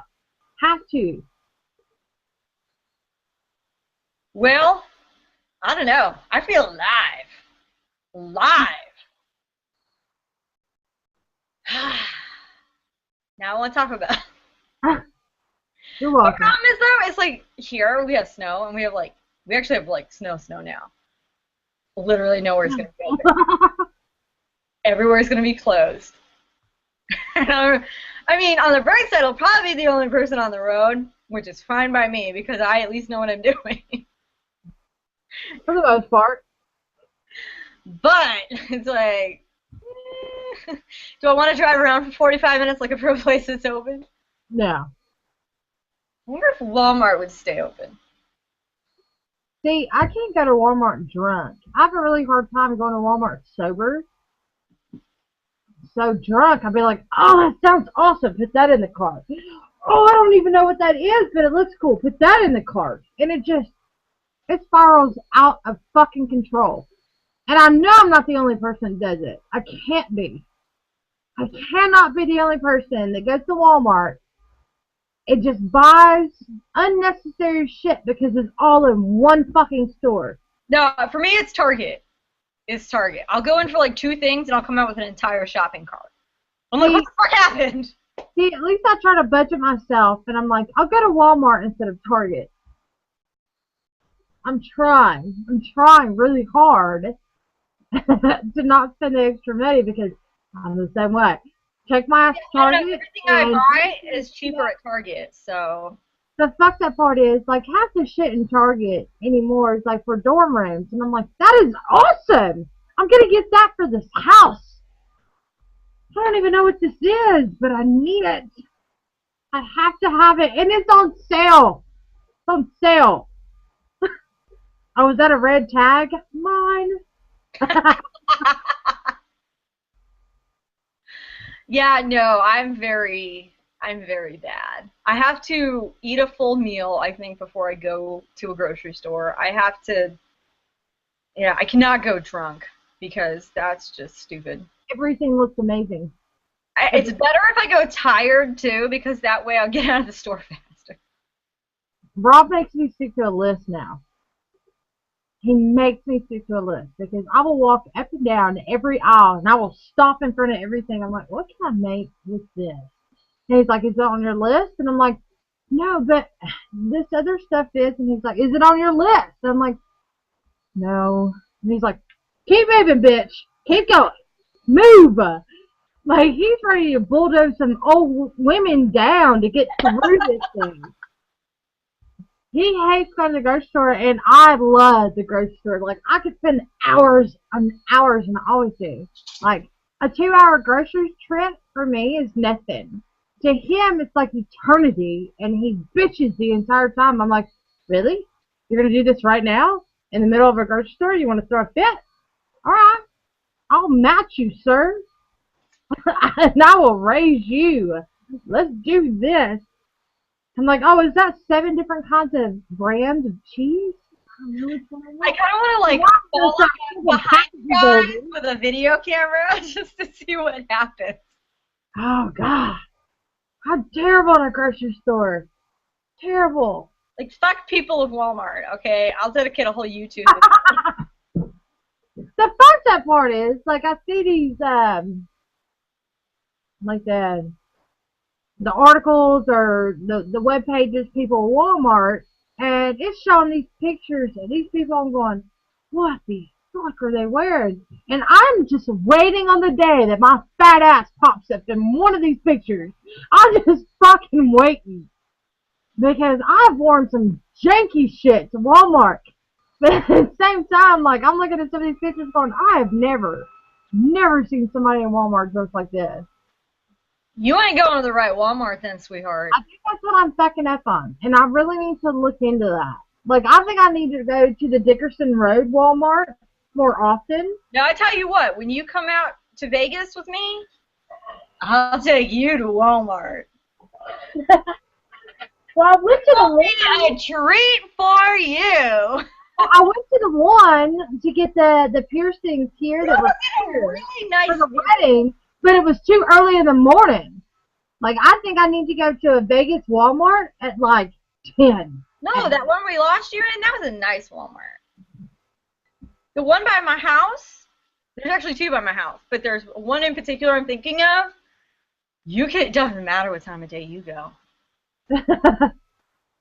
Have to. Well, I don't know. I feel alive. Now I want to talk about. You're welcome. The problem is though, it's like here we have snow, and we actually have like snow now. Literally nowhere's gonna be open. Everywhere's gonna be closed. I mean, on the bright side, I'll probably be the only person on the road, which is fine by me because I at least know what I'm doing. For the most part. But it's like, do I want to drive around for 45 minutes looking for a place that's open? No. I wonder if Walmart would stay open. See, I can't go to Walmart drunk. I have a really hard time going to Walmart sober. So drunk, I'd be like, oh, that sounds awesome. Put that in the cart. Oh, I don't even know what that is, but it looks cool. Put that in the cart. And it spirals out of fucking control. And I know I'm not the only person that does it. I can't be. I cannot be the only person that goes to Walmart. It just buys unnecessary shit because it's all in one fucking store. No, for me it's Target. It's Target. I'll go in for like 2 things and I'll come out with an entire shopping cart. I'm like, what the fuck happened? See, at least I try to budget myself, and I'm like, I'll go to Walmart instead of Target. I'm trying. I'm trying really hard to not spend the extra money because I'm the same way. Take my ass to I don't know. Target Everything I and buy is cheaper at Target, so. the fucked up part is like half the shit in Target anymore is like for dorm rooms, and I'm like, that is awesome. I'm gonna get that for this house. I don't even know what this is, but I need it. I have to have it, and it's on sale. It's on sale. Oh, is that a red tag? Mine. Yeah, no, I'm very bad. I have to eat a full meal, I think, before I go to a grocery store. I have to, yeah, I cannot go drunk because that's just stupid. Everything looks amazing. It's better if I go tired too, because that way I'll get out of the store faster. Rob makes me stick to a list now. He makes me stick to a list because I will walk up and down every aisle and I will stop in front of everything. I'm like, what can I make with this? And he's like, is it on your list? And I'm like, no, but this other stuff is. And he's like, is it on your list? And I'm like, no. And he's like, keep moving, bitch. Keep going. Move. Like, he's ready to bulldoze some old women down to get through this thing. He hates going to the grocery store, and I love the grocery store. Like, I could spend hours on hours, and I always do. Like, a 2-hour grocery trip for me is nothing. To him, it's like eternity, and he bitches the entire time. I'm like, really? You're going to do this right now? In the middle of a grocery store? You want to throw a fit? All right. I'll match you, sir. And I will raise you. Let's do this. I'm like, oh, is that 7 different kinds of brands of cheese? I kind of want to like follow him behind guys with a video camera just to see what happens. Oh, God. How terrible in a grocery store. Terrible. Like, fuck people of Walmart, okay? I'll dedicate a whole YouTube The fucked up part is, like, I see these, like the articles or the web pages people at Walmart, and it's showing these pictures of these people. I'm going, what the fuck are they wearing? And I'm just waiting on the day that my fat ass pops up in one of these pictures. I'm just fucking waiting. Because I've worn some janky shit to Walmart. But at the same time, like, I'm looking at some of these pictures going, I have never seen somebody in Walmart dressed like this. You ain't going to the right Walmart then, sweetheart. I think that's what I'm fucking up on. And I really need to look into that. Like, I think I need to go to the Dickerson Road Walmart more often. Now, I tell you what, when you come out to Vegas with me, I'll take you to Walmart. Well, I went to the one. A treat for you. I went to the one to get the piercings here that were really nice for the wedding, but it was too early in the morning. Like, I think I need to go to a Vegas Walmart at like 10. No, that one we lost you in, that was a nice Walmart. The one by my house, there's actually 2 by my house, but there's one in particular I'm thinking of. It doesn't matter what time of day you go.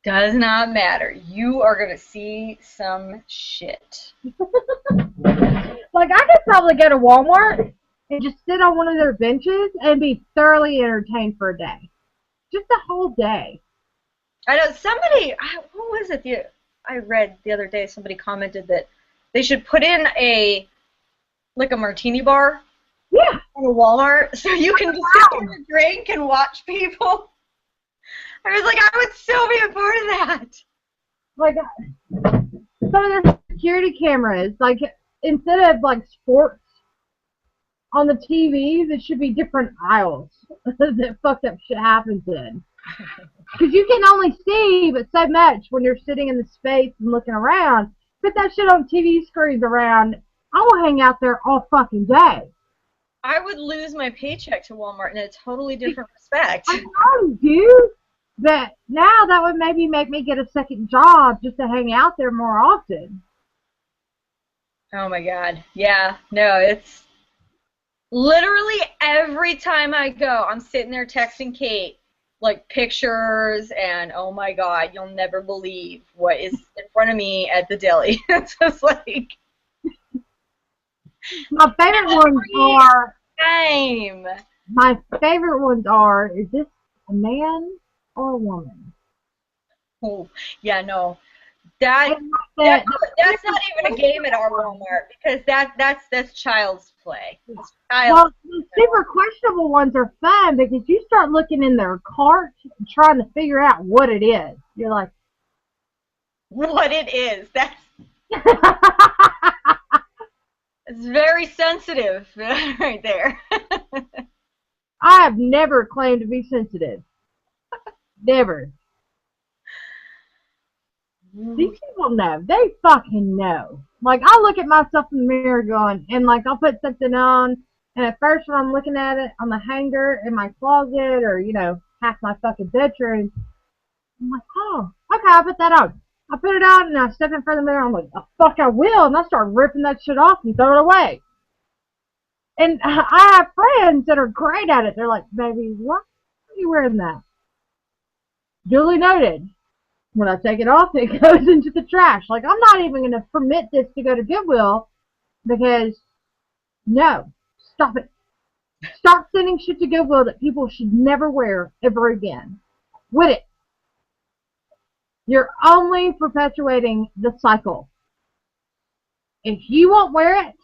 Does not matter. You are going to see some shit. Like, I could probably go to Walmart and just sit on one of their benches and be thoroughly entertained for a day. Just a whole day. I know somebody, what was it? I read the other day, somebody commented that they should put in a martini bar. Yeah. In a Walmart, so you can just sit there and drink and watch people. I was like, I would so be a part of that. Like, some of their security cameras, like, instead of, like, sports on the TVs, it should be different aisles that fucked up shit happens in. Because you can only see but so much when you're sitting in the space and looking around. Put that shit on TV screens around, I will hang out there all fucking day. I would lose my paycheck to Walmart in a totally different respect. I know, dude. But now that would maybe make me get a second job just to hang out there more often. Oh my God. Yeah. No, it's literally every time I go, I'm sitting there texting Kate, like pictures, and oh my god, you'll never believe what is in front of me at the deli. It's just like My favorite ones every are. time. My favorite ones are. Is this a man or a woman? Oh, yeah, no. That And that the that's not even a game at our Walmart because that's child's play. It's child's well, the super questionable ones are fun because you start looking in their cart and trying to figure out what it is. You're like, what it is. That's it's very sensitive right there. I have never claimed to be sensitive. Never. These people know. They fucking know. Like, I look at myself in the mirror going, and like, I'll put something on, and at first when I'm looking at it on the hanger in my closet or, half my fucking bedroom, I'm like, oh, okay, I'll put that on. I put it on, and I step in front of the mirror, I'm like, oh, fuck, I will, and I start ripping that shit off and throw it away. And I have friends that are great at it. They're like, baby, why are you wearing that? Duly noted. When I take it off, it goes into the trash. Like, I'm not even going to permit this to go to Goodwill because, no, stop it. Stop sending shit to Goodwill that people should never wear ever again. Quit it. You're only perpetuating the cycle. If you won't wear it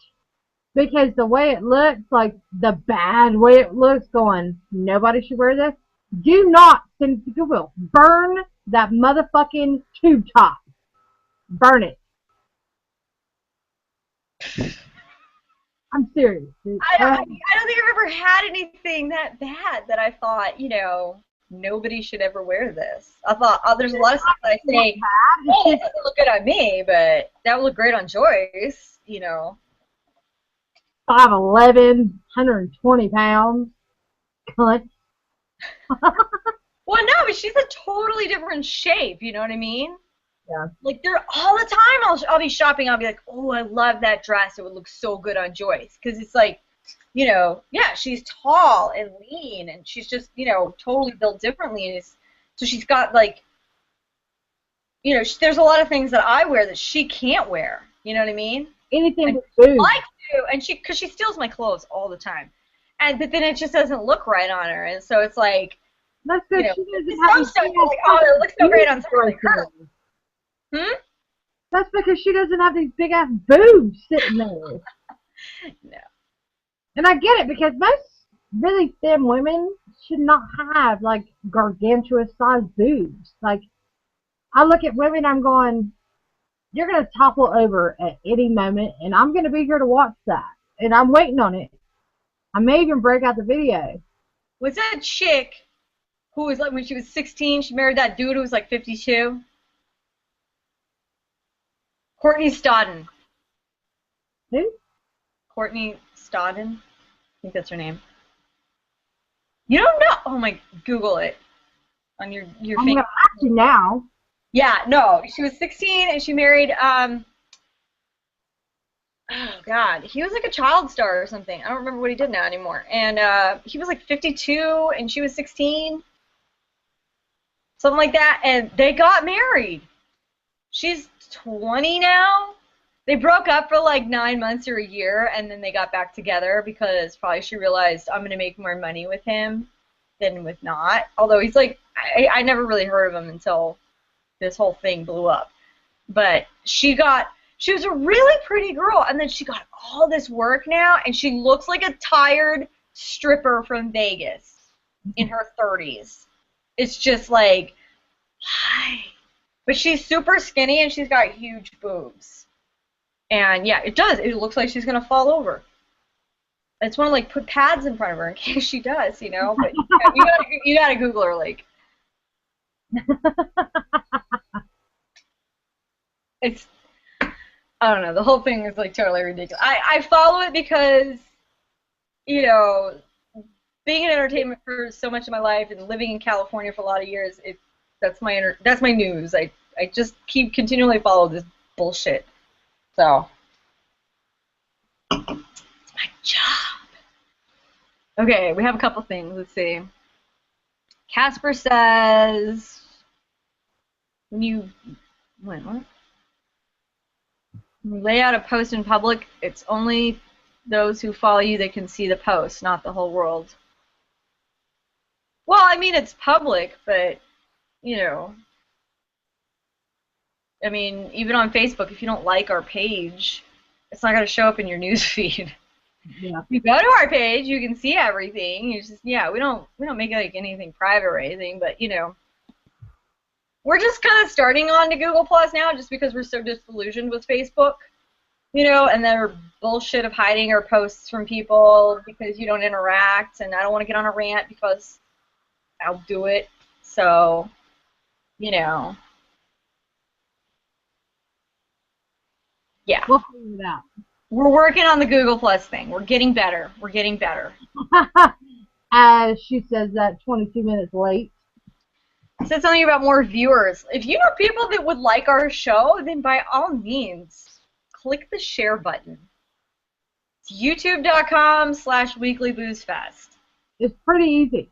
because the way it looks, like the bad way it looks, going, nobody should wear this, do not send it to Goodwill. Burn that motherfucking tube top. Burn it. I'm serious, dude. I don't think I've ever had anything that bad that I thought, nobody should ever wear this. I thought, there's a lot of stuff that I say, oh, it doesn't look good on me, but that would look great on Joyce, 5'11", 120 pounds. Cunt. Well, no, but she's a totally different shape, you know what I mean? Yeah. Like, they're all the time I'll be shopping, I'll be like, oh, I love that dress, it would look so good on Joyce, because it's like, yeah, she's tall and lean, and she's just, totally built differently, and so she's got, like, there's a lot of things that I wear that she can't wear, you know what I mean? Anything with food. I like to, and because she steals my clothes all the time, but then it just doesn't look right on her, and so it's like, that's good. She doesn't some stuff you're like, oh, it looks so great on someone like her. That's because she doesn't have these big ass boobs sitting there. No. And I get it because most really thin women should not have like gargantuous sized boobs. Like, I look at women, I'm going, you're gonna topple over at any moment, and I'm gonna be here to watch that. And I'm waiting on it. I may even break out the video. Was that chick who was like, when she was 16, she married that dude who was like 52? Courtney Stodden. Who? Courtney Stodden? I think that's her name. You don't know? Oh my, Google it. On your I'm finger. gonna have to now. Yeah, no. She was 16 and she married, oh God, he was like a child star or something. I don't remember what he did now anymore. And he was like 52 and she was 16. Something like that. And they got married. She's 20 now. They broke up for like 9 months or a year, and then they got back together because probably she realized I'm going to make more money with him than with not. Although he's like, I never really heard of him until this whole thing blew up. But she was a really pretty girl, and then she got all this work now, and she looks like a tired stripper from Vegas in her 30s. It's just like, why? But she's super skinny, and she's got huge boobs. And yeah, it does. It looks like she's going to fall over. I just want to like put pads in front of her in case she does, But you gotta Google her, like. It's, I don't know. The whole thing is like totally ridiculous. I follow it because, being in entertainment for so much of my life and living in California for a lot of years, that's my news. I just continually follow this bullshit. So, it's my job. Okay, we have a couple things. Let's see. Casper says, when you what? When you lay out a post in public, it's only those who follow you that can see the post, not the whole world. Well, I mean, it's public, but, you know, I mean, even on Facebook, if you don't like our page, it's not going to show up in your news feed. Yeah. If you go to our page, you can see everything. You just, yeah, we don't make like anything private or anything, but, you know, we're just kind of starting on to Google Plus now just because we're so disillusioned with Facebook, you know, and their bullshit of hiding our posts from people because you don't interact, and I don't want to get on a rant because I'll do it. So, you know, yeah. We'll figure it out. We're working on the Google Plus thing. We're getting better. We're getting better. As she says that 22 minutes late. Said something about more viewers. If you know people that would like our show, then by all means, click the share button. It's youtube.com/weeklyboozefest. It's pretty easy.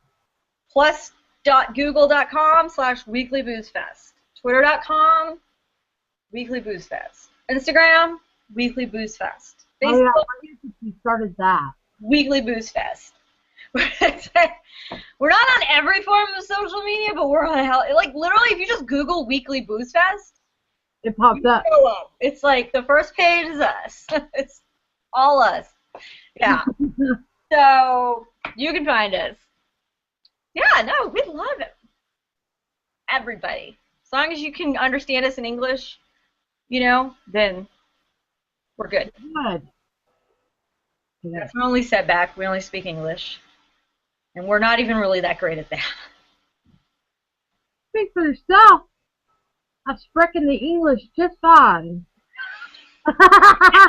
Plus.google.com/weeklyboozefest. Twitter.com, weeklyboozefest. Instagram, weeklyboozefest. Oh, yeah, Facebook, you started that. weeklyboozefest. We're not on every form of social media, but we're on like literally if you just Google Weekly Boozefest, It pops up. It's like the first page is us. It's all us. Yeah. So you can find us. Yeah, no, we love it. Everybody. As long as you can understand us in English, you know, then we're good. Good. Yeah. That's our only setback. We only speak English. And we're not even really that great at that. Speak for yourself. I'm speaking the English just fine. I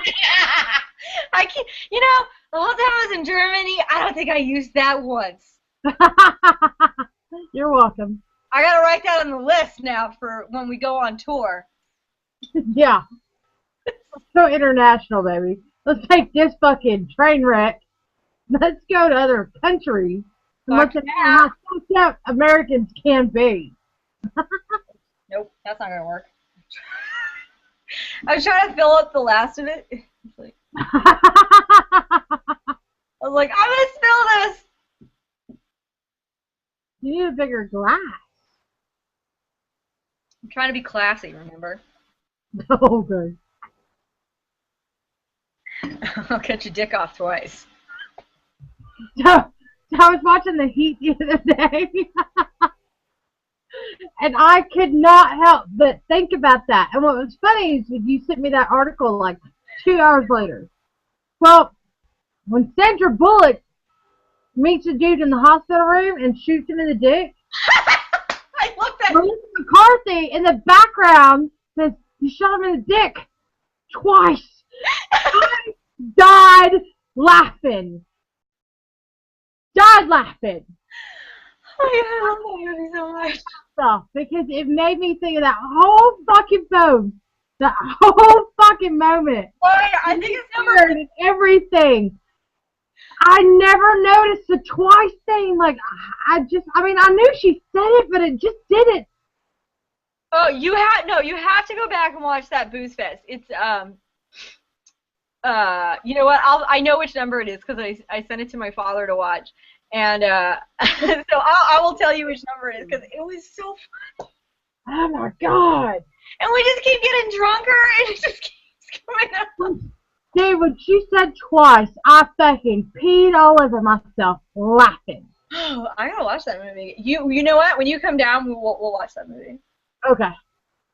can't, you know, the whole time I was in Germany, I don't think I used that once. You're welcome. I gotta write that on the list now for when we go on tour. Yeah. Let's go international, baby. Let's take this fucking train wreck. Let's go to other countries. And look at how fucked up Americans can be. Nope, that's not gonna work. I was trying to fill up the last of it. I was like, I'm gonna spill this. You need a bigger glass. I'm trying to be classy, remember? Oh, good. I'll cut your dick off twice. So I was watching The Heat the other day, and I could not help but think about that. And what was funny is when you sent me that article like 2 hours later. Well, when Sandra Bullock meets a dude in the hospital room and shoots him in the dick, I looked at Melissa McCarthy in the background says, "You shot him in the dick twice." I died laughing. Died laughing. Oh, yeah, I love that movie so much. Stuff, because it made me think of that whole fucking phone. That whole fucking moment. Well, I think it's number. And everything. I never noticed the twice thing. Like, I mean, I knew she said it, but it just didn't. Oh, you have to go back and watch that Boozefest. It's you know what? I know which number it is because I sent it to my father to watch, and so I will tell you which number it is because it was so fun. Oh my god! And we just keep getting drunker, and it just keeps coming up. Dude, when she said twice, I fucking peed all over myself laughing. Oh, I gotta watch that movie. You know what? When you come down, we'll watch that movie. Okay.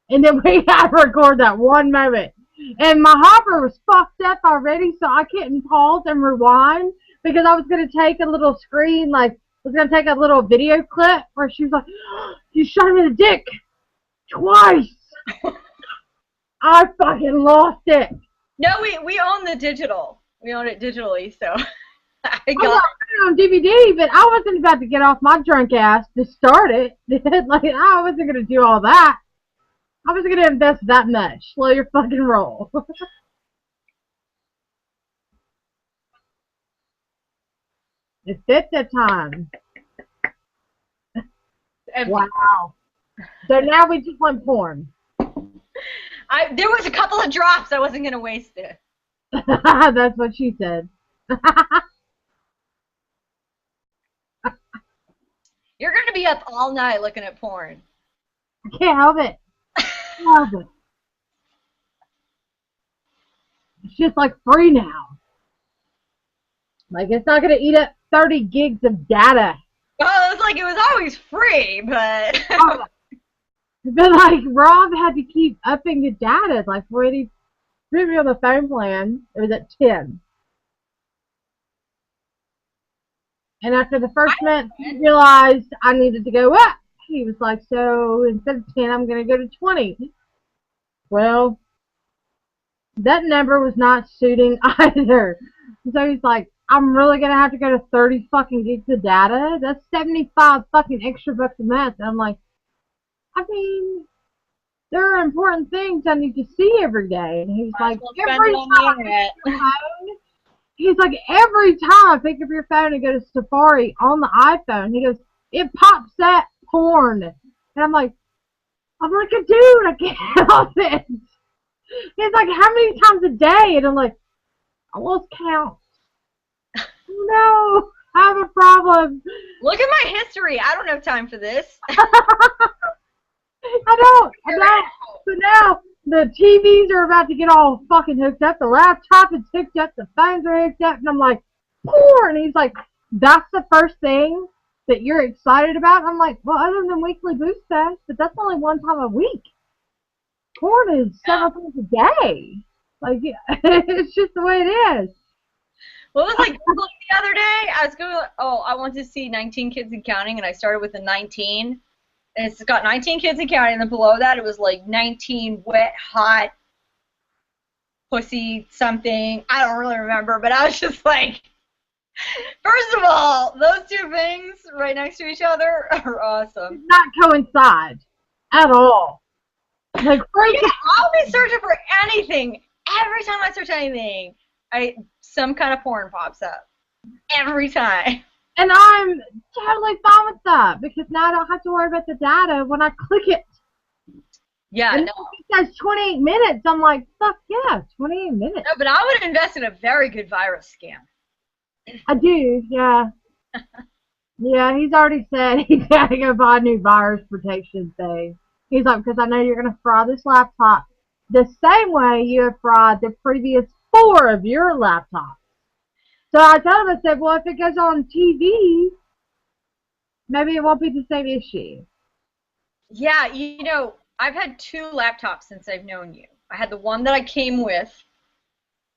And then we had to record that one moment. And my hopper was fucked up already, so I couldn't pause and rewind because I was going to take a little screen, like, I was going to take a little video clip where she was like, "You shot him in the dick twice." I fucking lost it. No, we own the digital. We own it digitally, so I I got got it on DVD, but I wasn't about to get off my drunk ass to start it. Like, I wasn't going to do all that. I wasn't going to invest that much. Slow your fucking roll. It's at the time. Empty. Wow. So now we just want porn. There was a couple of drops. I wasn't gonna waste it. That's what she said. You're gonna be up all night looking at porn. I can't help it. Can't help it. It's just like free now. Like it's not gonna eat up 30 gigs of data. Well, it's like it was always free, but But like Rob had to keep upping the data. Like when he put me on the phone plan, it was at 10. And after the first month, he realized I needed to go up. He was like, so instead of 10, I'm going to go to 20. Well, that number was not suiting either. So he's like, I'm really going to have to go to 30 fucking gigs of data? That's 75 fucking extra bucks a month. And I'm like, I mean, there are important things I need to see every day. And he's like, every time I pick up your phone and go to Safari on the iPhone, he goes, it pops that porn. And I'm like, dude, I can't help it. He's like, how many times a day? And I'm like, I lost count. No, I have a problem. Look at my history. I don't have time for this. I don't. So now the TVs are about to get all fucking hooked up. The laptop is hooked up. The phones are hooked up. And I'm like, porn. And he's like, that's the first thing that you're excited about? And I'm like, well, other than weekly Boozefest, but that's only one time a week. Porn is several times a day. Like, it's just the way it is. Well, it was like the other day, I was going, I want to see 19 Kids and Counting, and I started with the 19. And it's got 19 Kids and Counting, and then below that it was like 19 wet, hot, pussy something. I don't really remember, but I was just like, first of all, those two things right next to each other are awesome. Does not coincide at all. Like, I'll be searching for anything. Every time I search anything, some kind of porn pops up. Every time. And I'm totally fine with that because now I don't have to worry about the data when I click it. Yeah, and no. It says 28 minutes. I'm like, fuck yeah, 28 minutes. No, but I would invest in a very good virus scam. I do, yeah. Yeah, he's already said he's got to go buy a new virus protection thing. He's like, because I know you're going to fry this laptop the same way you have fried the previous 4 of your laptops. So I told him, I said, well, if it goes on TV, maybe it won't be the same issue. Yeah, you know, I've had 2 laptops since I've known you. I had the one that I came with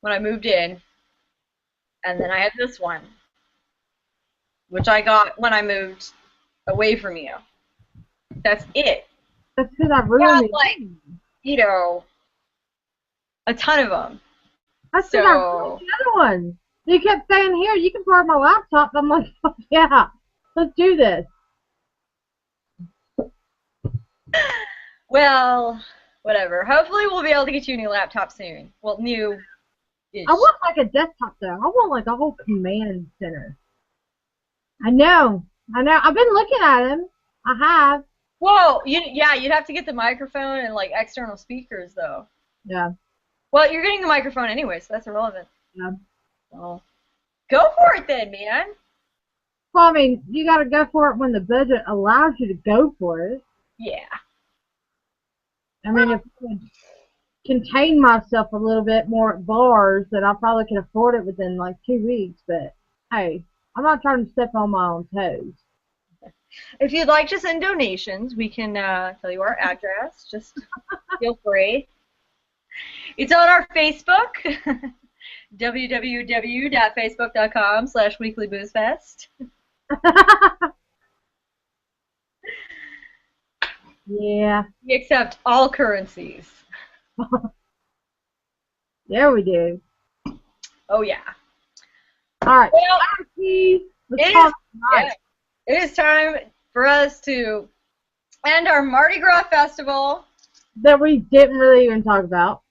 when I moved in, and then I had this one, which I got when I moved away from you. That's it. That's because I ruined it. Like, you know, a ton of them. That's because I ruined the other one. You kept saying, here, you can borrow my laptop. I'm like, oh, yeah, let's do this. Well, whatever. Hopefully we'll be able to get you a new laptop soon. Well, new-ish. I want like a desktop, though. I want like a whole command center. I know. I've been looking at them. I have. Whoa, you'd have to get the microphone and like external speakers, though. Yeah. Well, you're getting the microphone anyway, so that's irrelevant. Yeah. So, go for it then, man. Well, I mean, you got to go for it when the budget allows you to go for it. Yeah. I mean, if I could contain myself a little bit more at bars, then I probably could afford it within like 2 weeks. But hey, I'm not trying to step on my own toes. If you'd like to send donations, we can tell you our address. Just feel free. It's on our Facebook, www.facebook.com/weeklyboozefest. Yeah. We accept all currencies. Yeah, we do. Oh, yeah. All right. Well, it is time for us to end our Mardi Gras festival. That we didn't really even talk about.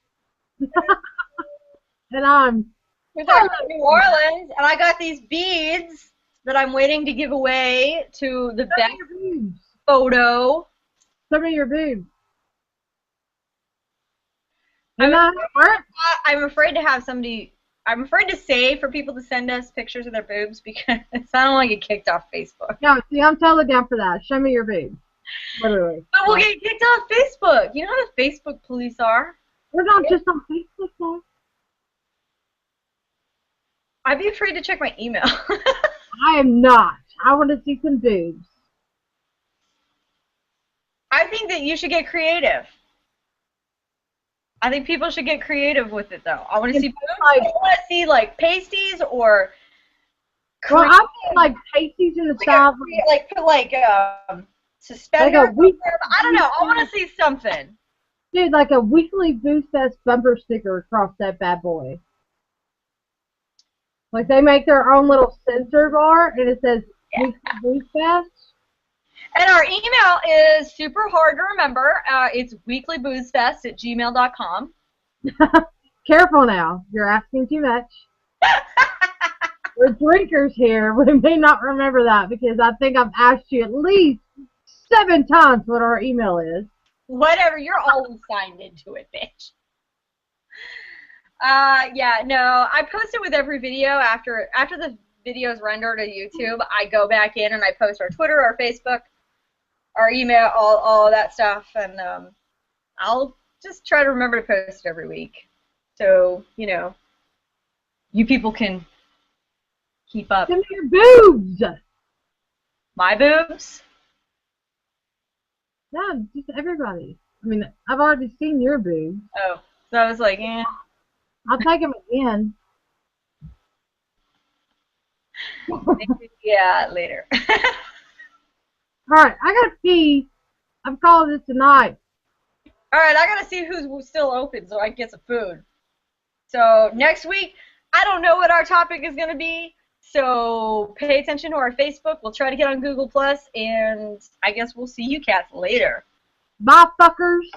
And we talked about New Orleans, and I got these beads that I'm waiting to give away to the best photo. Send me your boobs. I'm And I'm afraid to have somebody. I'm afraid to say for people to send us pictures of their boobs because I don't want to get kicked off Facebook. No, see, I'm totally down for that. Show me your boobs. Literally. But we'll get kicked off Facebook. You know how the Facebook police are. We're not just on Facebook, though. I'd be afraid to check my email. I am not. I want to see some boobs. I think that you should get creative. I think people should get creative with it, though. I want to see boobs. I want to see, like, pasties or... Well, I mean, like, pasties in the side. Like, put, like, suspenders. Like a week, I don't know. I want to see something. Dude, like a weekly Boozefest bumper sticker across that bad boy. Like, they make their own little sensor bar, and it says Weekly Boozefest. And our email is super hard to remember. It's weeklyboozefest@gmail.com. Careful now. You're asking too much. We're drinkers here. We may not remember that because I think I've asked you at least 7 times what our email is. Whatever. You're always signed into it, bitch. Yeah, no. I post it with every video. After the video is rendered to YouTube, I go back in and I post our Twitter, our Facebook, our email, all of that stuff, and I'll just try to remember to post it every week. So, you know, you people can keep up. Send me your boobs! My boobs? No, just everybody. I mean, I've already seen your boobs. Oh, so I was like, eh. I'll take them again. Yeah, later. Alright, I gotta pee. I'm calling it tonight. Alright, I gotta see who's still open so I can get some food. So, next week, I don't know what our topic is gonna be, so pay attention to our Facebook. We'll try to get on Google+, and I guess we'll see you cats later. Bye, fuckers.